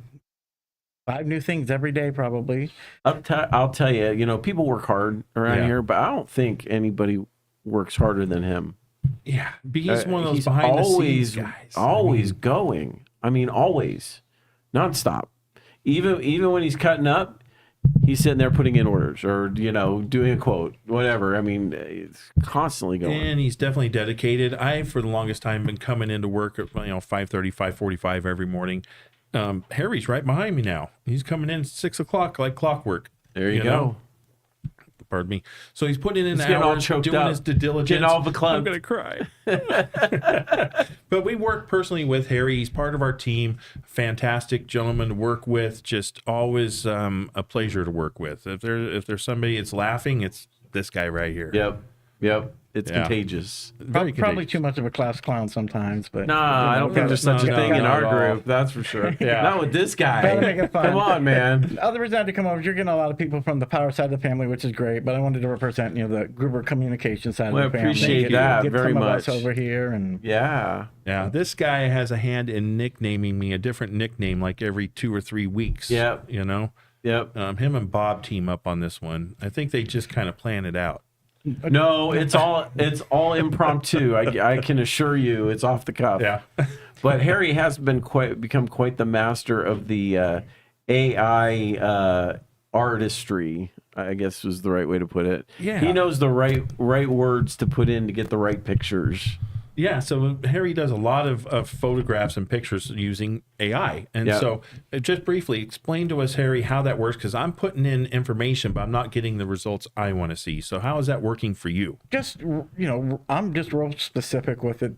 Speaker 9: 5 new things every day, probably.
Speaker 1: I'll tell you, people work hard around here, but I don't think anybody works harder than him.
Speaker 2: Yeah, he's one of those behind the scenes guys.
Speaker 1: Always going. I mean, always, nonstop. Even when he's cutting up, he's sitting there putting in orders or doing a quote, whatever. I mean, it's constantly going.
Speaker 2: And he's definitely dedicated. I, for the longest time, been coming into work at 5:30, 5:45 every morning. Harry's right behind me now. He's coming in at 6 o'clock like clockwork.
Speaker 1: There you go.
Speaker 2: Pardon me. So he's putting in
Speaker 1: getting
Speaker 2: hours,
Speaker 1: all
Speaker 2: doing his due diligence.
Speaker 1: Getting all verklempt.
Speaker 2: I'm going to cry. But we work personally with Harry. He's part of our team. Fantastic gentleman to work with. Just always a pleasure to work with. If there's somebody that's laughing, it's this guy right here.
Speaker 1: Yep. It's contagious.
Speaker 9: Probably too much of a class clown sometimes, but
Speaker 1: I don't think there's such a thing in our group. That's for sure. Not with this guy.
Speaker 9: Better make it fun.
Speaker 1: Come on, man.
Speaker 9: The other reason I had to come over is you're getting a lot of people from the power side of the family, which is great. But I wanted to represent, the Gruber communication side of the family.
Speaker 1: I appreciate that very
Speaker 9: some
Speaker 1: much.
Speaker 9: Of us over here, and
Speaker 1: yeah.
Speaker 2: This guy has a hand in nicknaming me a different nickname like every 2 or 3 weeks.
Speaker 1: Yep.
Speaker 2: Yep. Him and Bob team up on this one. I think they just kind of plan it out.
Speaker 1: No, it's all impromptu. I can assure you, it's off the cuff.
Speaker 2: Yeah.
Speaker 1: But Harry has become quite the master of the AI artistry. I guess was the right way to put it.
Speaker 2: Yeah.
Speaker 1: He knows the right words to put in to get the right pictures.
Speaker 2: Yeah, so Harry does a lot of photographs and pictures using AI. And so just briefly, explain to us, Harry, how that works, because I'm putting in information, but I'm not getting the results I want to see. So how is that working for you?
Speaker 9: just, I'm just real specific with it.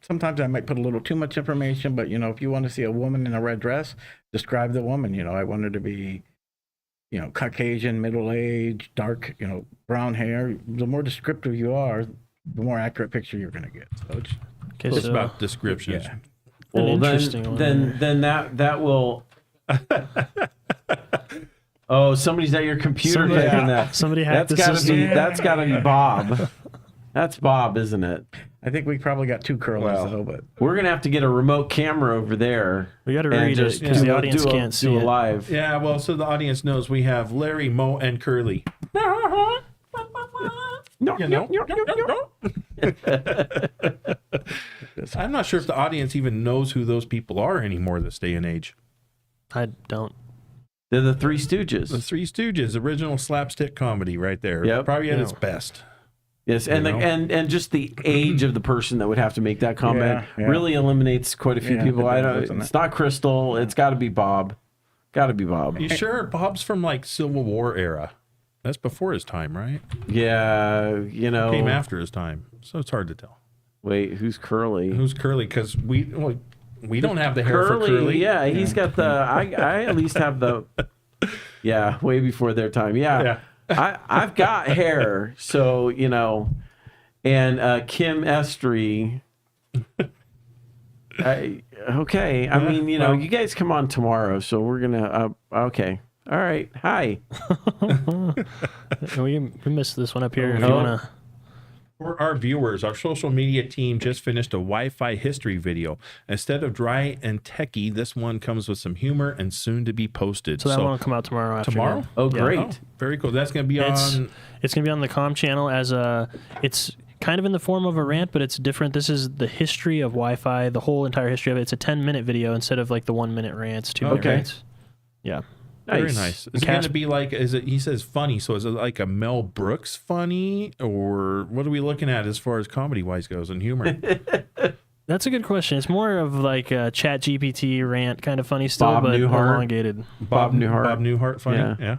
Speaker 9: Sometimes I might put a little too much information, but, if you want to see a woman in a red dress, describe the woman. I want her to be, Caucasian, middle-aged, dark, brown hair. The more descriptive you are, the more accurate picture you're going to get. So
Speaker 3: Okay,
Speaker 2: It's
Speaker 3: so
Speaker 2: about descriptions.
Speaker 9: Yeah.
Speaker 1: Well,
Speaker 3: interesting one
Speaker 1: then that will. Oh, somebody's at your computer typing that.
Speaker 3: Somebody hacked the
Speaker 1: That's
Speaker 3: system.
Speaker 1: gotta be Bob. That's Bob, isn't it?
Speaker 9: I think we probably got two curlies though, but
Speaker 1: We're gonna have to get a remote camera over there.
Speaker 3: We got to
Speaker 1: and
Speaker 3: read it
Speaker 1: just
Speaker 3: because the
Speaker 1: do
Speaker 3: audience
Speaker 1: a
Speaker 3: can't see
Speaker 1: do a
Speaker 3: it.
Speaker 1: live.
Speaker 2: Yeah, well, so the audience knows we have Larry, Mo, and Curly. You know? I'm not sure if the audience even knows who those people are anymore this day and age.
Speaker 3: I don't.
Speaker 1: They're the Three Stooges.
Speaker 2: The Three Stooges, original slapstick comedy right there.
Speaker 1: Yep.
Speaker 2: Probably at its best.
Speaker 1: Yes, and
Speaker 2: You know?
Speaker 1: and just the age of the person that would have to make that comment
Speaker 9: Yeah.
Speaker 1: really eliminates quite a few
Speaker 9: Yeah,
Speaker 1: people.
Speaker 9: it
Speaker 1: I
Speaker 9: does,
Speaker 1: don't.
Speaker 9: doesn't
Speaker 1: It's
Speaker 9: it?
Speaker 1: not Crystal. It's got to be Bob. Got to be Bob.
Speaker 2: You sure? Bob's from like Civil War era. That's before his time, right?
Speaker 1: Yeah, you know.
Speaker 2: Came after his time, so it's hard to tell.
Speaker 1: Wait, who's Curly?
Speaker 2: Who's Curly? Because we don't have the hair for Curly.
Speaker 1: Yeah, he's got the. I at least have the. Yeah, way before their time. Yeah. I've got hair, so you know, and Kim Estrie. Okay, I mean, you know, you guys come on tomorrow, so we're gonna. Okay, all right. Hi.
Speaker 3: We missed this one up here. If you
Speaker 1: Oh.
Speaker 3: wanna.
Speaker 2: For our viewers, our social media team just finished a Wi-Fi history video. Instead of dry and techy, this one comes with some humor and soon to be posted.
Speaker 3: So that one will come out tomorrow afternoon.
Speaker 2: Tomorrow?
Speaker 1: Oh,
Speaker 3: Yeah.
Speaker 1: great.
Speaker 2: Oh, very cool. That's going to be
Speaker 3: It's
Speaker 2: on.
Speaker 3: it's gonna be on the comm channel as a. It's kind of in the form of a rant, but it's different. This is the history of Wi-Fi, the whole entire history of it. It's a 10-minute video instead of like the 1-minute rants, 2-minute
Speaker 1: Okay.
Speaker 3: rants. Yeah.
Speaker 2: Very nice. It's going to be like, is it? He says funny. So is it like a Mel Brooks funny, or what are we looking at as far as comedy wise goes and humor?
Speaker 3: That's a good question. It's more of like a Chat GPT rant kind of funny still,
Speaker 1: Bob
Speaker 3: but
Speaker 1: Newhart.
Speaker 3: elongated.
Speaker 1: Bob Newhart.
Speaker 2: Bob Newhart funny.
Speaker 1: Yeah.
Speaker 2: Yeah.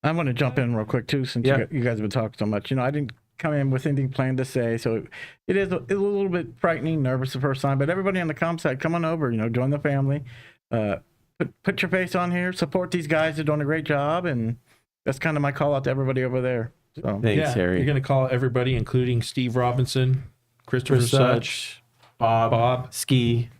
Speaker 9: I'm going to jump in real quick too, since you guys have been talking so much. You know, I didn't come in with anything planned to say, so it is a little bit frightening, nervous the first time. But everybody on the comm side, come on over. You know, join the family. Put your face on here. Support these guys. They're doing a great job, and that's kind of my call out to everybody over there. So
Speaker 1: Thanks, Harry.
Speaker 2: You're going to call everybody, including Steve Robinson, Christopher Such,
Speaker 1: Bob Ski.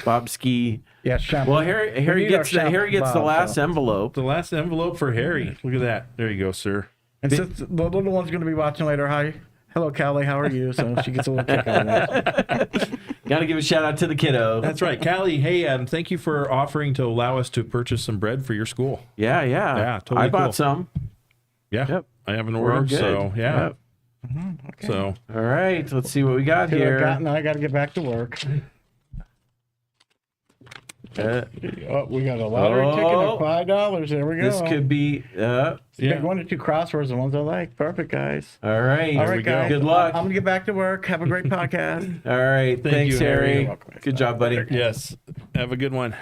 Speaker 1: Bob Ski.
Speaker 9: yeah, Champ.
Speaker 1: Well, Harry gets the last envelope.
Speaker 2: the last envelope for Harry. Look at that. There you go, sir.
Speaker 9: And since the little one's going to be watching later, hi, hello, Callie, how are you? So she gets a little kick out of that.
Speaker 1: Got to give a shout out to the kiddo.
Speaker 2: That's right. Callie, hey, thank you for offering to allow us to purchase some bread for your school.
Speaker 1: Yeah.
Speaker 2: Yeah, totally
Speaker 1: I bought
Speaker 2: cool.
Speaker 1: some.
Speaker 2: Yeah.
Speaker 1: Yep.
Speaker 2: I have an
Speaker 1: We're
Speaker 2: order,
Speaker 1: good.
Speaker 2: so yeah.
Speaker 1: Yep.
Speaker 9: Okay.
Speaker 2: So
Speaker 1: All right. Let's see what we got
Speaker 9: See what I
Speaker 1: here.
Speaker 9: got, now I got to get back to work. Oh, we got a lottery ticket of $5. There we go.
Speaker 1: This could be.
Speaker 9: Pick one or two crosswords, the ones I like. Perfect, guys.
Speaker 1: All right.
Speaker 9: All right, guys.
Speaker 1: Good luck.
Speaker 9: I'm gonna get back to work. Have a great podcast.
Speaker 1: All right. Thanks,
Speaker 2: you, Harry.
Speaker 1: Harry.
Speaker 9: You're welcome.
Speaker 1: Good job, buddy.
Speaker 2: yes, have a good one.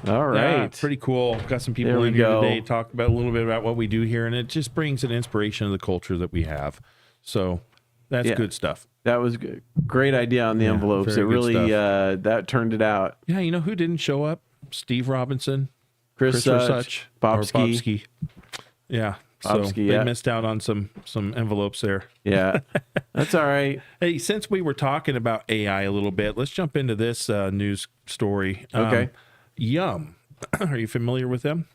Speaker 1: All
Speaker 2: Yeah,
Speaker 1: right.
Speaker 2: pretty cool. Got some people
Speaker 1: There we
Speaker 2: in here
Speaker 1: go.
Speaker 2: today talk about a little bit about what we do here, and it just brings an inspiration of the culture that we have. So that's
Speaker 1: Yeah.
Speaker 2: good stuff.
Speaker 1: That was good. Great idea on the envelopes. It
Speaker 2: very good
Speaker 1: really
Speaker 2: stuff.
Speaker 1: that turned it out.
Speaker 2: Yeah, you know who didn't show up? Steve Robinson,
Speaker 1: Chris
Speaker 2: Christopher
Speaker 1: Such, Bob
Speaker 2: or
Speaker 1: Ski.
Speaker 2: Ski. Yeah,
Speaker 1: Bob
Speaker 2: so
Speaker 1: Ski,
Speaker 2: they
Speaker 1: yeah.
Speaker 2: missed out on some envelopes there.
Speaker 1: Yeah, that's all right.
Speaker 2: Hey, since we were talking about AI a little bit, let's jump into this news story.
Speaker 1: Okay.
Speaker 2: Yum. Are you familiar with them?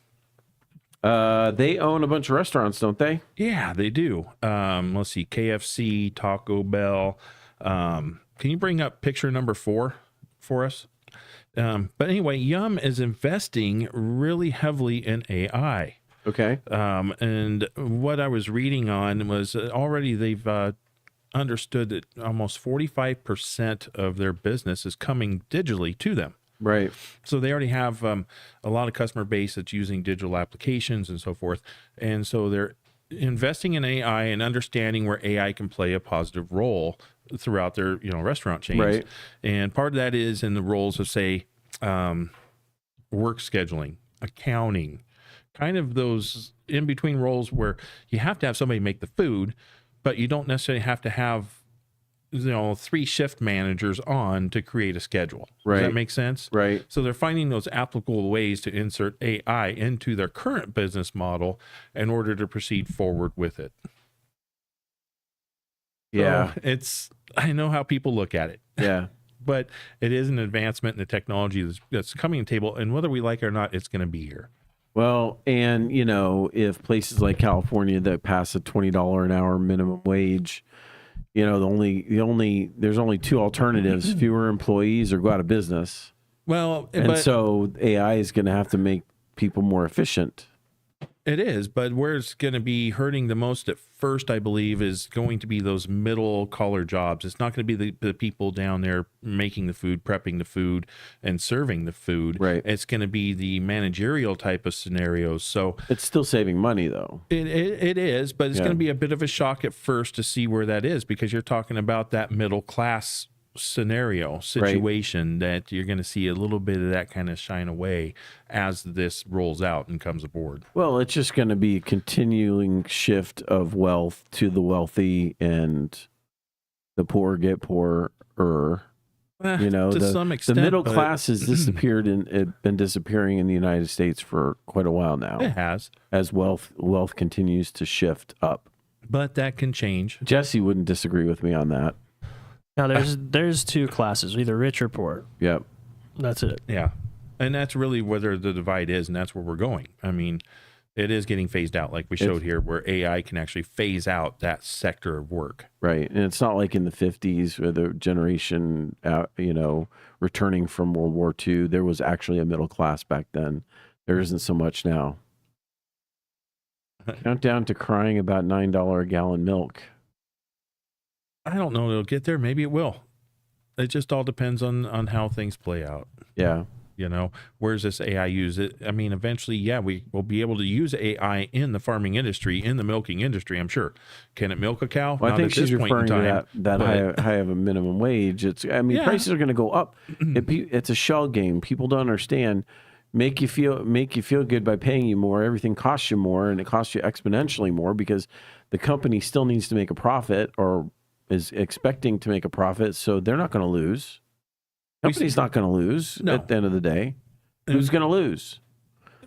Speaker 1: They own a bunch of restaurants, don't they?
Speaker 2: Yeah, they do. Let's see, KFC, Taco Bell. Can you bring up picture number 4 for us? But anyway, Yum is investing really heavily in AI.
Speaker 1: Okay.
Speaker 2: And what I was reading on was already they've understood that almost 45% of their business is coming digitally to them.
Speaker 1: Right.
Speaker 2: So they already have a lot of customer base that's using digital applications and so forth. And so they're investing in AI and understanding where AI can play a positive role throughout their, restaurant chains.
Speaker 1: Right.
Speaker 2: And part of that is in the roles of, say, work scheduling, accounting, kind of those in between roles where you have to have somebody make the food, but you don't necessarily have to have 3 shift managers on to create a schedule.
Speaker 1: Right.
Speaker 2: Does that make sense?
Speaker 1: Right.
Speaker 2: So they're finding those applicable ways to insert AI into their current business model in order to proceed forward with it.
Speaker 1: Yeah.
Speaker 2: So I know how people look at it.
Speaker 1: Yeah.
Speaker 2: But it is an advancement in the technology that's coming to the table, and whether we like it or not, it's going to be here.
Speaker 1: Well, and if places like California that pass a $20 an hour minimum wage, there's only two alternatives: fewer employees or go out of business.
Speaker 2: Well,
Speaker 1: so AI is going to have to make people more efficient.
Speaker 2: It is, but where it's going to be hurting the most at first, I believe, is going to be those middle collar jobs. It's not going to be the people down there making the food, prepping the food, and serving the food.
Speaker 1: Right.
Speaker 2: It's going to be the managerial type of scenarios. So
Speaker 1: it's still saving money, though.
Speaker 2: It is, but it's going to be a bit of a shock at first to see where that is, because you're talking about that middle class situation that you're going to see a little bit of that kind of shine away as this rolls out and comes aboard.
Speaker 1: Well, it's just going to be a continuing shift of wealth to the wealthy, and the poor get poorer.
Speaker 2: To some extent,
Speaker 1: the middle class has disappeared and been disappearing in the United States for quite a while now.
Speaker 2: It has,
Speaker 1: as wealth continues to shift up.
Speaker 2: But that can change.
Speaker 1: Jesse wouldn't disagree with me on that.
Speaker 3: Now, there's two classes, either rich or poor.
Speaker 1: Yep.
Speaker 3: That's it.
Speaker 2: Yeah. And that's really where the divide is, and that's where we're going. I mean, it is getting phased out, like we showed here, where AI can actually phase out that sector of work.
Speaker 1: Right. And it's not like in the 50s where the generation, returning from World War II, there was actually a middle class back then. There isn't so much now. Countdown to crying about $9 a gallon milk.
Speaker 2: I don't know. It'll get there. Maybe it will. It just all depends on how things play out.
Speaker 1: Yeah.
Speaker 2: Where's this AI use it? I mean, eventually, we will be able to use AI in the farming industry, in the milking industry, I'm sure. Can it milk a cow?
Speaker 1: Well, I think she's referring to that
Speaker 2: but
Speaker 1: high of a minimum wage. Prices are going to go up. It's a shell game. People don't understand. Make you feel good by paying you more. Everything costs you more, and it costs you exponentially more because the company still needs to make a profit, or is expecting to make a profit, so they're not going to lose. Company's not going to lose at the end of the day. Who's going to lose?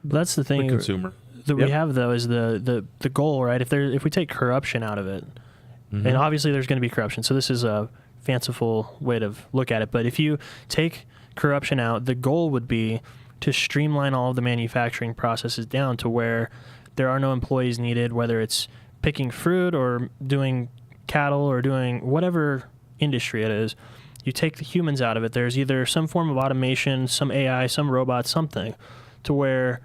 Speaker 3: That's the thing.
Speaker 2: The consumer.
Speaker 3: That we have, though, is the goal, right? If we take corruption out of it, and obviously there's going to be corruption, so this is a fanciful way to look at it, but if you take corruption out, the goal would be to streamline all of the manufacturing processes down to where there are no employees needed, whether it's picking fruit or doing cattle or doing whatever industry it is. You take the humans out of it. There's either some form of automation, some AI, some robot, something, to where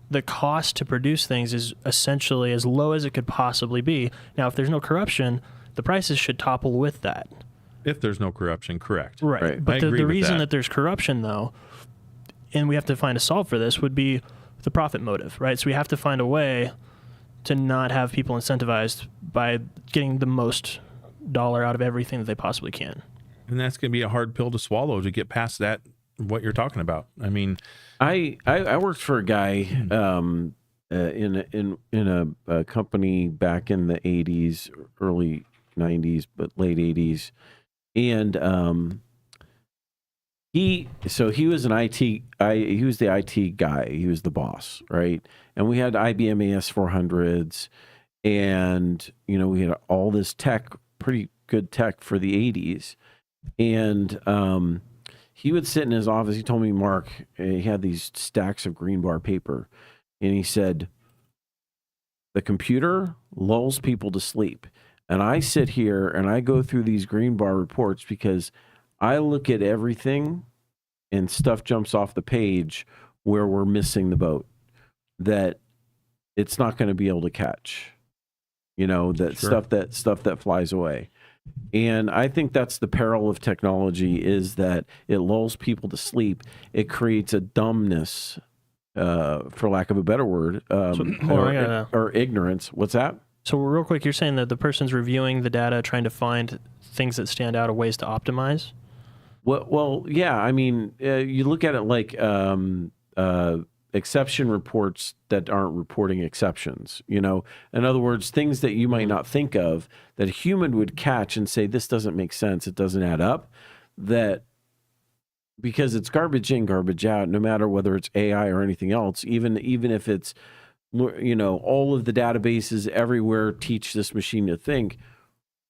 Speaker 3: the cost to produce things is essentially as low as it could possibly be. Now, if there's no corruption, the prices should topple with that.
Speaker 2: If there's no corruption, correct.
Speaker 3: Right. But the reason that there's corruption, though, and we have to find a solve for this, would be the profit motive, right? So we have to find a way to not have people incentivized by getting the most dollar out of everything that they possibly can.
Speaker 2: And that's going to be a hard pill to swallow to get past that, what you're talking about. I mean,
Speaker 1: I worked for a guy in a company back in the 80s, early 90s, but late 80s. And he was he was the IT guy. He was the boss, right? And we had IBM AS400s, and we had all this tech, pretty good tech for the 80s. And he would sit in his office. He told me, Mark, he had these stacks of green bar paper, and he said, the computer lulls people to sleep. And I sit here and I go through these green bar reports because I look at everything and stuff jumps off the page where we're missing the boat, that it's not going to be able to catch, stuff that flies away. And I think that's the peril of technology, is that it lulls people to sleep. It creates a dumbness, for lack of a better word, or ignorance. What's that?
Speaker 3: So real quick, you're saying that the person's reviewing the data, trying to find things that stand out or ways to optimize?
Speaker 1: Well, yeah. I mean, you look at it like exception reports that aren't reporting exceptions. In other words, things that you might not think of that a human would catch and say, this doesn't make sense, it doesn't add up. That because it's garbage in, garbage out, no matter whether it's AI or anything else, even if it's all of the databases everywhere teach this machine to think.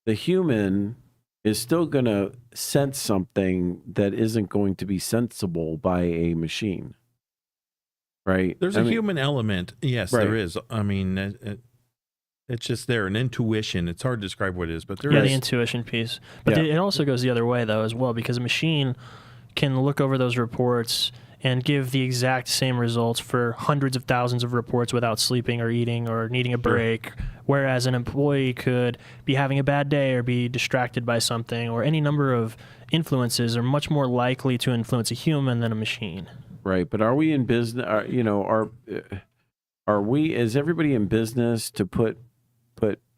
Speaker 1: the human is still going to sense something that isn't going to be sensible by a machine. Right?
Speaker 2: There's a human element. Yes,
Speaker 1: right.
Speaker 2: there is. I mean, it's just there, an intuition. It's hard to describe what it is, but there is.
Speaker 3: The intuition piece. But it also goes the other way, though, as well, because a machine can look over those reports and give the exact same results for hundreds of thousands of reports without sleeping or eating or needing a break, whereas an employee could be having a bad day or be distracted by something, or any number of influences are much more likely to influence a human than a machine.
Speaker 1: Right, but are we in business? Are we? Is everybody in business to put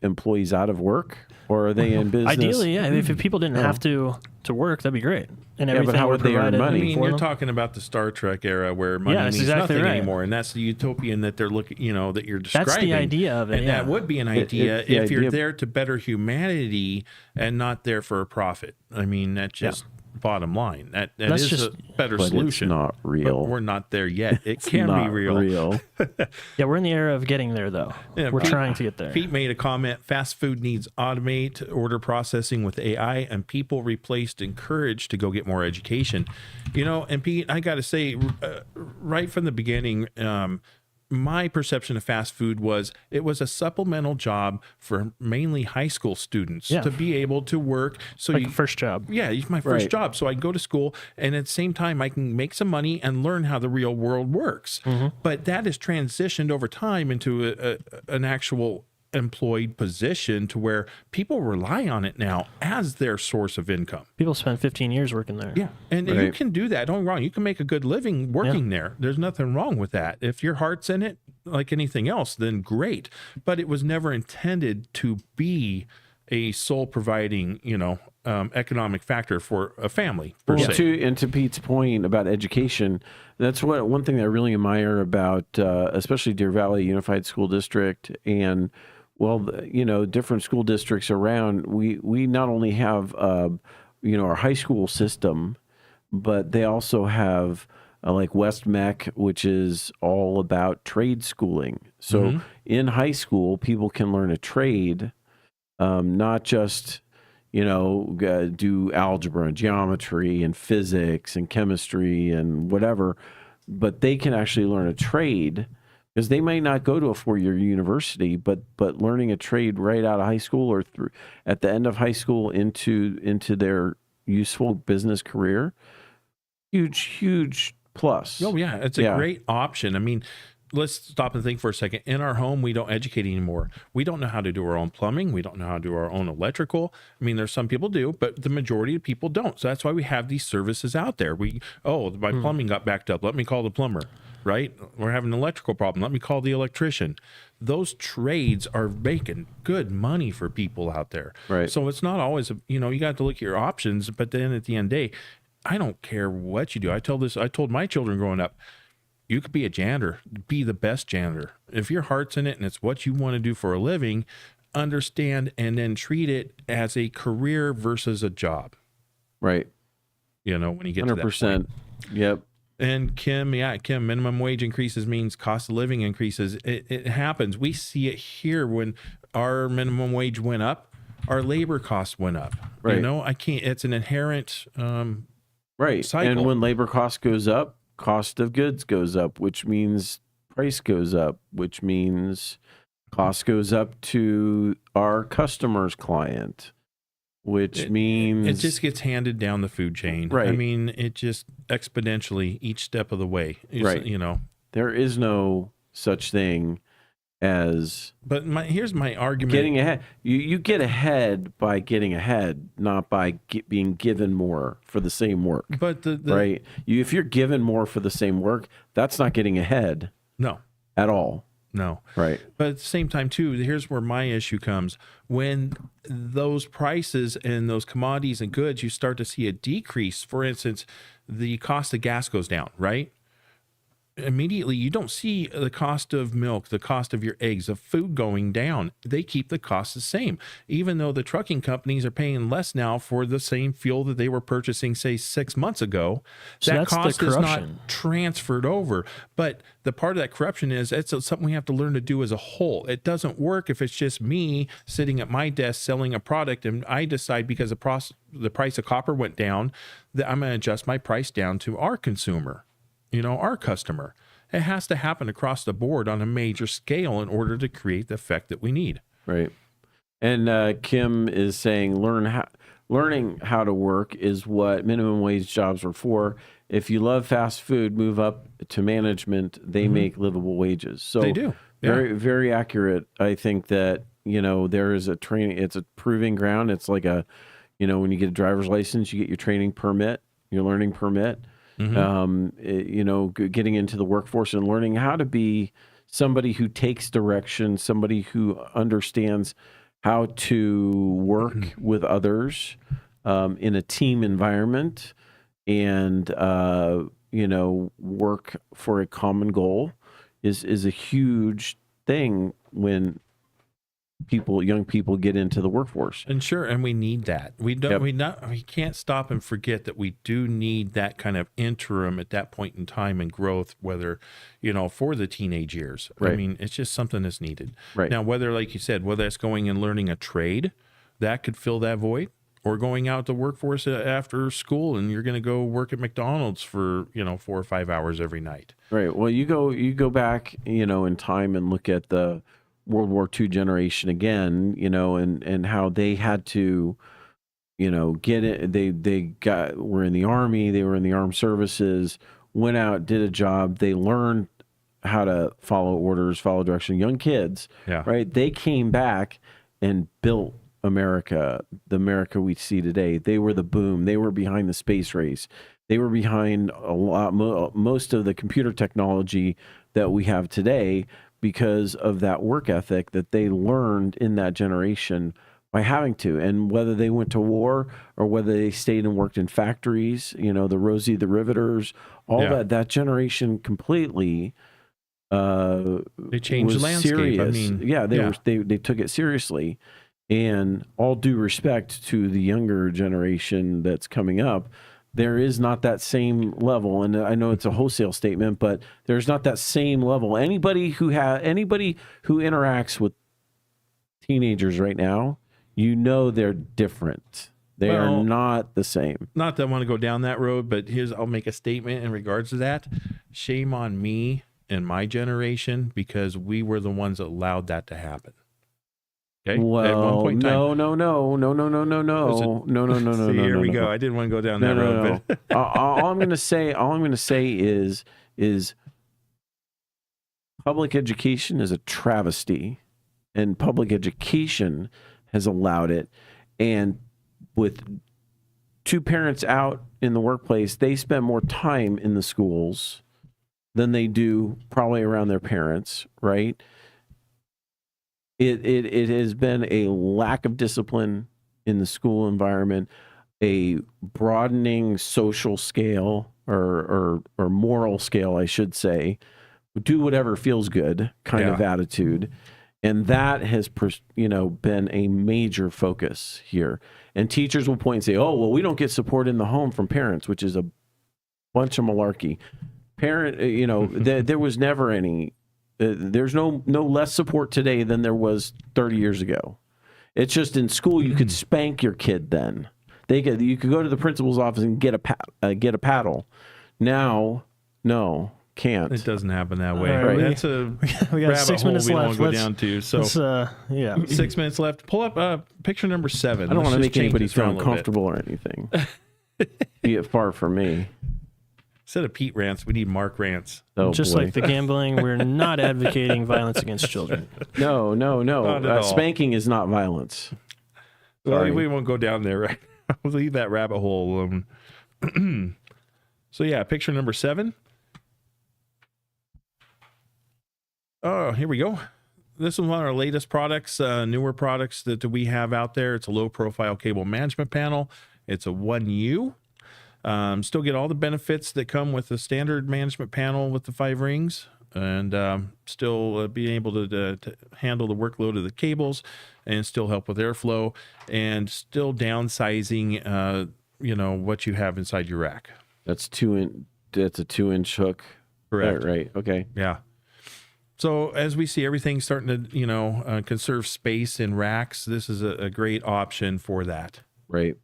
Speaker 1: employees out of work, or are they in business?
Speaker 3: Ideally, yeah. If people didn't have to work, that'd be great. And everything
Speaker 1: but how would they earn money?
Speaker 2: I mean, you're talking about the Star Trek era where money means nothing anymore, and that's the utopian that they're looking. That you're describing.
Speaker 3: That's the idea of it,
Speaker 2: and that would be an idea if you're there to better humanity and not there for a profit. I mean, that's just. Bottom line, that is just a better solution.
Speaker 1: It's not real.
Speaker 2: But we're not there yet. It can be real.
Speaker 3: Yeah, we're in the era of getting there, though. Yeah, we're trying to get there.
Speaker 2: Pete made a comment: fast food needs automate order processing with AI, and people replaced encouraged to go get more education. And Pete, I got to say, right from the beginning. My perception of fast food was it was a supplemental job for mainly high school students to be able to work. So
Speaker 3: like first job.
Speaker 2: Yeah, it's my first job. So I go to school, and at the same time, I can make some money and learn how the real world works. Mm-hmm. But that has transitioned over time into an actual employed position to where people rely on it now as their source of income.
Speaker 3: People spend 15 years working there.
Speaker 2: Yeah. And you can do that. Don't get me wrong. You can make a good living working there. There's nothing wrong with that. If your heart's in it, like anything else, then great. But it was never intended to be a sole providing, economic factor for a family.
Speaker 1: To Pete's point about education, that's one thing that I really admire about, especially Deer Valley Unified School District and different school districts around. We not only have our high school system, but they also have like West Mech, which is all about trade schooling. So in high school, people can learn a trade, not just do algebra and geometry and physics and chemistry and whatever, but they can actually learn a trade. Because they might not go to a 4-year university, but learning a trade right out of high school or at the end of high school into their useful business career, huge plus.
Speaker 2: Oh yeah, it's a great option. I mean, let's stop and think for a second. In our home, we don't educate anymore. We don't know how to do our own plumbing. We don't know how to do our own electrical. I mean, there's some people do, but the majority of people don't. So that's why we have these services out there. My plumbing got backed up. Let me call the plumber. Right? We're having an electrical problem. Let me call the electrician. Those trades are making good money for people out there.
Speaker 1: Right.
Speaker 2: So it's not always, you got to look at your options, but then at the end of the day, I don't care what you do. I told my children growing up, you could be a janitor, be the best janitor. If your heart's in it and it's what you want to do for a living, understand and then treat it as a career versus a job.
Speaker 1: Right.
Speaker 2: When you get 100%. To that point.
Speaker 1: Yep.
Speaker 2: And Kim, minimum wage increases means cost of living increases. It happens. We see it here when our minimum wage went up, our labor costs went up.
Speaker 1: Right.
Speaker 2: It's an inherent cycle.
Speaker 1: And when labor cost goes up, cost of goods goes up, which means price goes up, which means cost goes up to our customer's client. Which means...
Speaker 2: It just gets handed down the food chain.
Speaker 1: Right.
Speaker 2: I mean, it just exponentially each step of the way.
Speaker 1: Right. There is no such thing as...
Speaker 2: But here's my argument.
Speaker 1: Getting ahead. You get ahead by getting ahead, not by being given more for the same work.
Speaker 2: But
Speaker 1: right? If you're given more for the same work, that's not getting ahead.
Speaker 2: No.
Speaker 1: At all.
Speaker 2: No.
Speaker 1: Right.
Speaker 2: But at the same time, too, here's where my issue comes. When those prices and those commodities and goods, you start to see a decrease. For instance, the cost of gas goes down, right? immediately you don't see the cost of milk, the cost of your eggs, of food going down. They keep the cost the same, even though the trucking companies are paying less now for the same fuel that they were purchasing, say, 6 months ago.
Speaker 3: So
Speaker 2: that
Speaker 3: that's the
Speaker 2: cost is not
Speaker 3: corruption.
Speaker 2: transferred over. But the part of that corruption is it's something we have to learn to do as a whole. It doesn't work if it's just me sitting at my desk selling a product and I decide because the price of copper went down that I'm going to adjust my price down to our consumer. Our customer. It has to happen across the board on a major scale in order to create the effect that we need.
Speaker 1: Right. And Kim is saying learning how to work is what minimum wage jobs are for. If you love fast food, move up to management. They make livable wages. So
Speaker 2: they do. Yeah.
Speaker 1: Very, very accurate. I think that, there is a training. It's a proving ground. It's like when you get a driver's license, you get your training permit, your learning permit. Getting into the workforce and learning how to be somebody who takes direction, somebody who understands how to work with others in a team environment and, work for a common goal is a huge thing when young people get into the workforce.
Speaker 2: And sure, and we need that. We can't stop and forget that we do need that kind of interim at that point in time and growth, whether, for the teenage years.
Speaker 1: Right.
Speaker 2: I mean, it's just something that's needed.
Speaker 1: Right.
Speaker 2: Now, whether, like you said, whether it's going and learning a trade, that could fill that void, or going out to workforce after school and you're going to go work at McDonald's for, 4 or 5 hours every night.
Speaker 1: Right. Well, you go back, in time and look at the World War II generation again, and how they had to, get it. They were in the army, they were in the armed services, went out, did a job. They learned how to follow orders, follow direction. Young kids, right? They came back and built America, the America we see today. They were the boom. They were behind the space race. They were behind most of the computer technology that we have today, because of that work ethic that they learned in that generation by having to. And whether they went to war or whether they stayed and worked in factories, the Rosie the Riveters, that generation completely
Speaker 2: they changed the landscape.
Speaker 1: Serious. They took it seriously. And all due respect to the younger generation that's coming up, there is not that same level, and I know it's a wholesale statement, but there's not that same level. Anybody who interacts with teenagers right now, they're different. They are not the same.
Speaker 2: Not that I want to go down that road, but I'll make a statement in regards to that. Shame on me and my generation, because we were the ones that allowed that to happen. Okay.
Speaker 1: Well,
Speaker 2: at one point in time.
Speaker 1: No.
Speaker 2: See, here we go. I didn't want to go down that road. But
Speaker 1: all I'm going to say is public education is a travesty, and public education has allowed it. And with two parents out in the workplace, they spend more time in the schools than they do probably around their parents, right? It has been a lack of discipline in the school environment, a broadening social scale or moral scale, I should say, do whatever feels good kind of attitude. And that has, been a major focus here. And teachers will point and say, oh, well, we don't get support in the home from parents, which is a bunch of malarkey. There was never any. There's no less support today than there was 30 years ago. It's just in school you could spank your kid then. You could go to the principal's office and get a paddle. Now, no, can't.
Speaker 2: It doesn't happen that way.
Speaker 3: Right,
Speaker 2: That's
Speaker 3: we got 6 minutes
Speaker 2: we
Speaker 3: left.
Speaker 2: don't want to go down to. So 6 minutes left. Pull up picture number 7.
Speaker 1: I don't want to make anybody feel uncomfortable or anything. Be it far from me.
Speaker 2: Instead of Pete rants, we need Mark rants.
Speaker 1: Oh,
Speaker 3: just
Speaker 1: boy.
Speaker 3: like the gambling, we're not advocating violence against children.
Speaker 1: No. Spanking is not violence.
Speaker 2: Well, we won't go down there, right? I'll leave that rabbit hole. So, picture number 7. Oh, here we go. This is one of our latest products, newer products that we have out there. It's a low-profile cable management panel. It's a 1U. Still get all the benefits that come with the standard management panel with the 5 rings, and still being able to handle the workload of the cables, and still help with airflow, and still downsizing, what you have inside your rack.
Speaker 1: That's that's a 2-inch hook.
Speaker 2: Correct.
Speaker 1: Right. Okay.
Speaker 2: Yeah. So as we see everything starting to, conserve space in racks, this is a great option for that.
Speaker 1: Right.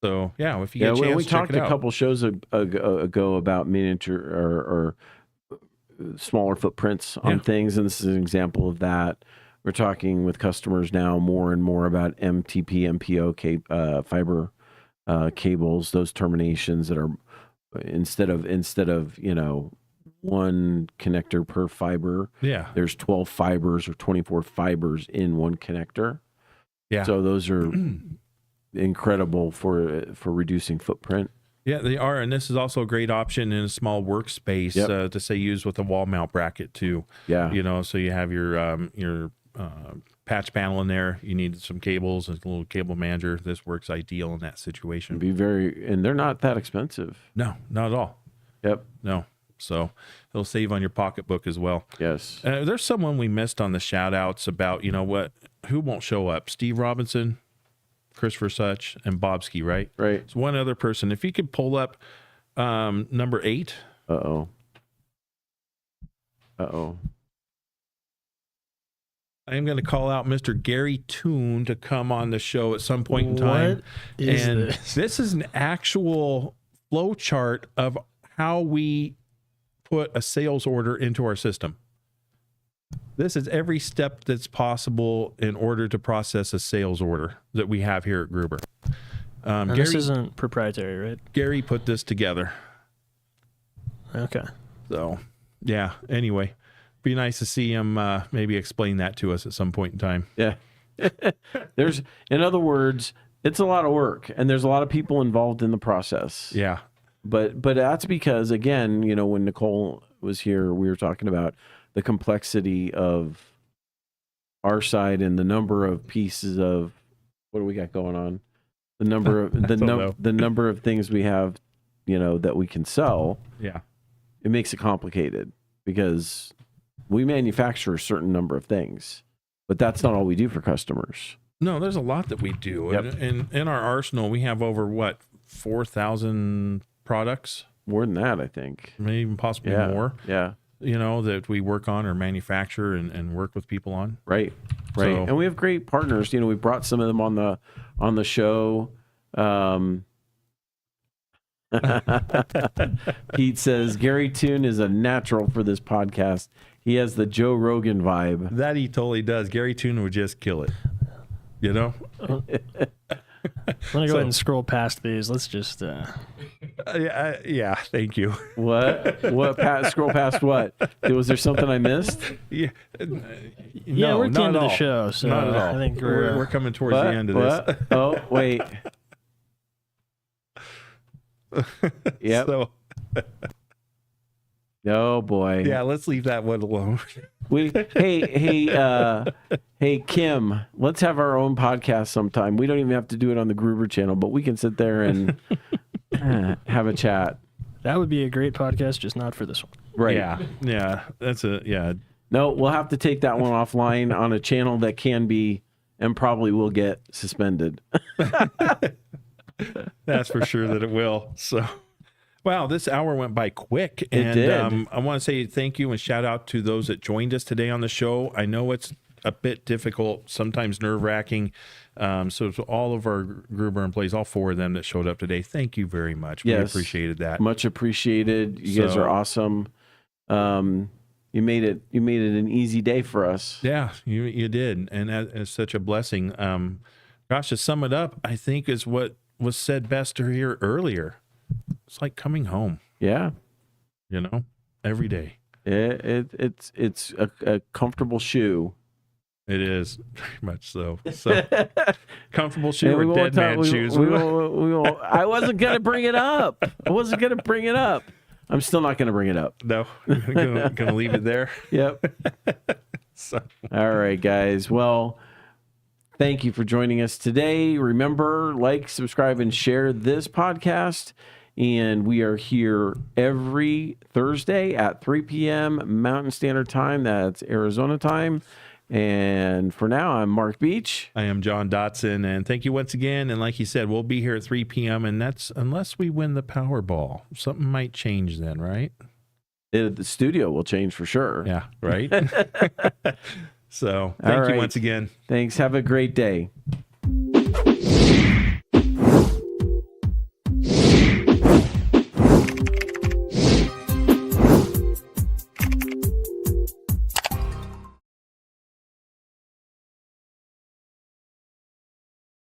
Speaker 2: So yeah, if you get a chance,
Speaker 1: we
Speaker 2: check
Speaker 1: talked
Speaker 2: it out.
Speaker 1: a couple shows ago about miniature or smaller footprints on things, and this is an example of that. We're talking with customers now more and more about MTP, MPO fiber cables, those terminations that are instead of one connector per fiber.
Speaker 2: Yeah.
Speaker 1: There's 12 fibers or 24 fibers in one connector.
Speaker 2: Yeah.
Speaker 1: So those are incredible for reducing footprint.
Speaker 2: Yeah, they are, and this is also a great option in a small workspace to say use with a wall mount bracket too.
Speaker 1: Yeah.
Speaker 2: So you have your patch panel in there. You need some cables and a little cable manager. This works ideal in that situation.
Speaker 1: And they're not that expensive.
Speaker 2: No, not at all.
Speaker 1: Yep.
Speaker 2: No. So it'll save on your pocketbook as well.
Speaker 1: Yes.
Speaker 2: There's someone we missed on the shout outs about, who won't show up? Steve Robinson, Christopher Such, and Bobski, right?
Speaker 1: Right.
Speaker 2: It's one other person. If you could pull up number 8.
Speaker 1: Uh-oh.
Speaker 2: I am going to call out Mr. Gary Toon to come on the show at some point in time.
Speaker 3: What is
Speaker 2: this is an actual flow chart of how we put a sales order into our system. This is every step that's possible in order to process a sales order that we have here at Gruber.
Speaker 3: And this isn't proprietary, right?
Speaker 2: Gary put this together.
Speaker 3: Okay.
Speaker 2: So, yeah. Anyway, be nice to see him maybe explain that to us at some point in time.
Speaker 1: Yeah. In other words, it's a lot of work, and there's a lot of people involved in the process.
Speaker 2: Yeah.
Speaker 1: But that's because, again, when Nicole was here, we were talking about the complexity of our side and the number of pieces of what do we got going on? The number of the number of things we have, that we can sell.
Speaker 2: Yeah.
Speaker 1: It makes it complicated because we manufacture a certain number of things, but that's not all we do for customers.
Speaker 2: No, there's a lot that we do.
Speaker 1: Yep.
Speaker 2: And in our arsenal, we have over 4,000 products.
Speaker 1: More than that, I think.
Speaker 2: Maybe even possibly more.
Speaker 1: Yeah.
Speaker 2: That we work on or manufacture and work with people on.
Speaker 1: Right. So, and we have great partners. We brought some of them on the show. Pete says Gary Toon is a natural for this podcast. He has the Joe Rogan vibe.
Speaker 2: That he totally does. Gary Toon would just kill it.
Speaker 3: I'm gonna go ahead and scroll past these. Let's just.
Speaker 2: Yeah. Thank you.
Speaker 1: What? Scroll past what? Was there something I missed?
Speaker 2: Yeah.
Speaker 3: No, we're at the end of the show, so
Speaker 2: not at all.
Speaker 3: I think
Speaker 2: we're coming towards the end of this.
Speaker 1: Oh wait. Yep.
Speaker 2: So,
Speaker 1: oh boy.
Speaker 2: Yeah, let's leave that one alone.
Speaker 1: Hey Kim, let's have our own podcast sometime. We don't even have to do it on the Gruber channel, but we can sit there and have a chat.
Speaker 3: That would be a great podcast, just not for this one.
Speaker 1: Right.
Speaker 2: Yeah.
Speaker 1: No, we'll have to take that one offline on a channel that can be and probably will get suspended.
Speaker 2: That's for sure that it will. So, wow, this hour went by quick.
Speaker 1: It did.
Speaker 2: I want to say thank you and shout out to those that joined us today on the show. I know it's a bit difficult, sometimes nerve-wracking. So to all of our Gruber employees, all 4 of them that showed up today, thank you very much. We appreciated that.
Speaker 1: Much appreciated. You guys are awesome. You made it an easy day for us.
Speaker 2: Yeah, you did. And it's such a blessing. Gosh, to sum it up, I think is what was said best here earlier. It's like coming home.
Speaker 1: Yeah.
Speaker 2: Every day.
Speaker 1: It's a comfortable shoe.
Speaker 2: It is very much so. Comfortable shoe or dead man shoes.
Speaker 1: I wasn't going to bring it up. I'm still not going to bring it up.
Speaker 2: No, gonna leave it there.
Speaker 1: Yep. All right, guys. Well, thank you for joining us today. Remember, like, subscribe, and share this podcast. And we are here every Thursday at 3 p.m. Mountain Standard Time. That's Arizona time. And for now, I'm Mark Beach.
Speaker 2: I am John Dotson. And thank you once again. And like you said, we'll be here at 3 p.m. And that's unless we win the Powerball. Something might change then, right?
Speaker 1: The studio will change for sure.
Speaker 2: Yeah, right? So thank you once again.
Speaker 1: Thanks. Have a great day.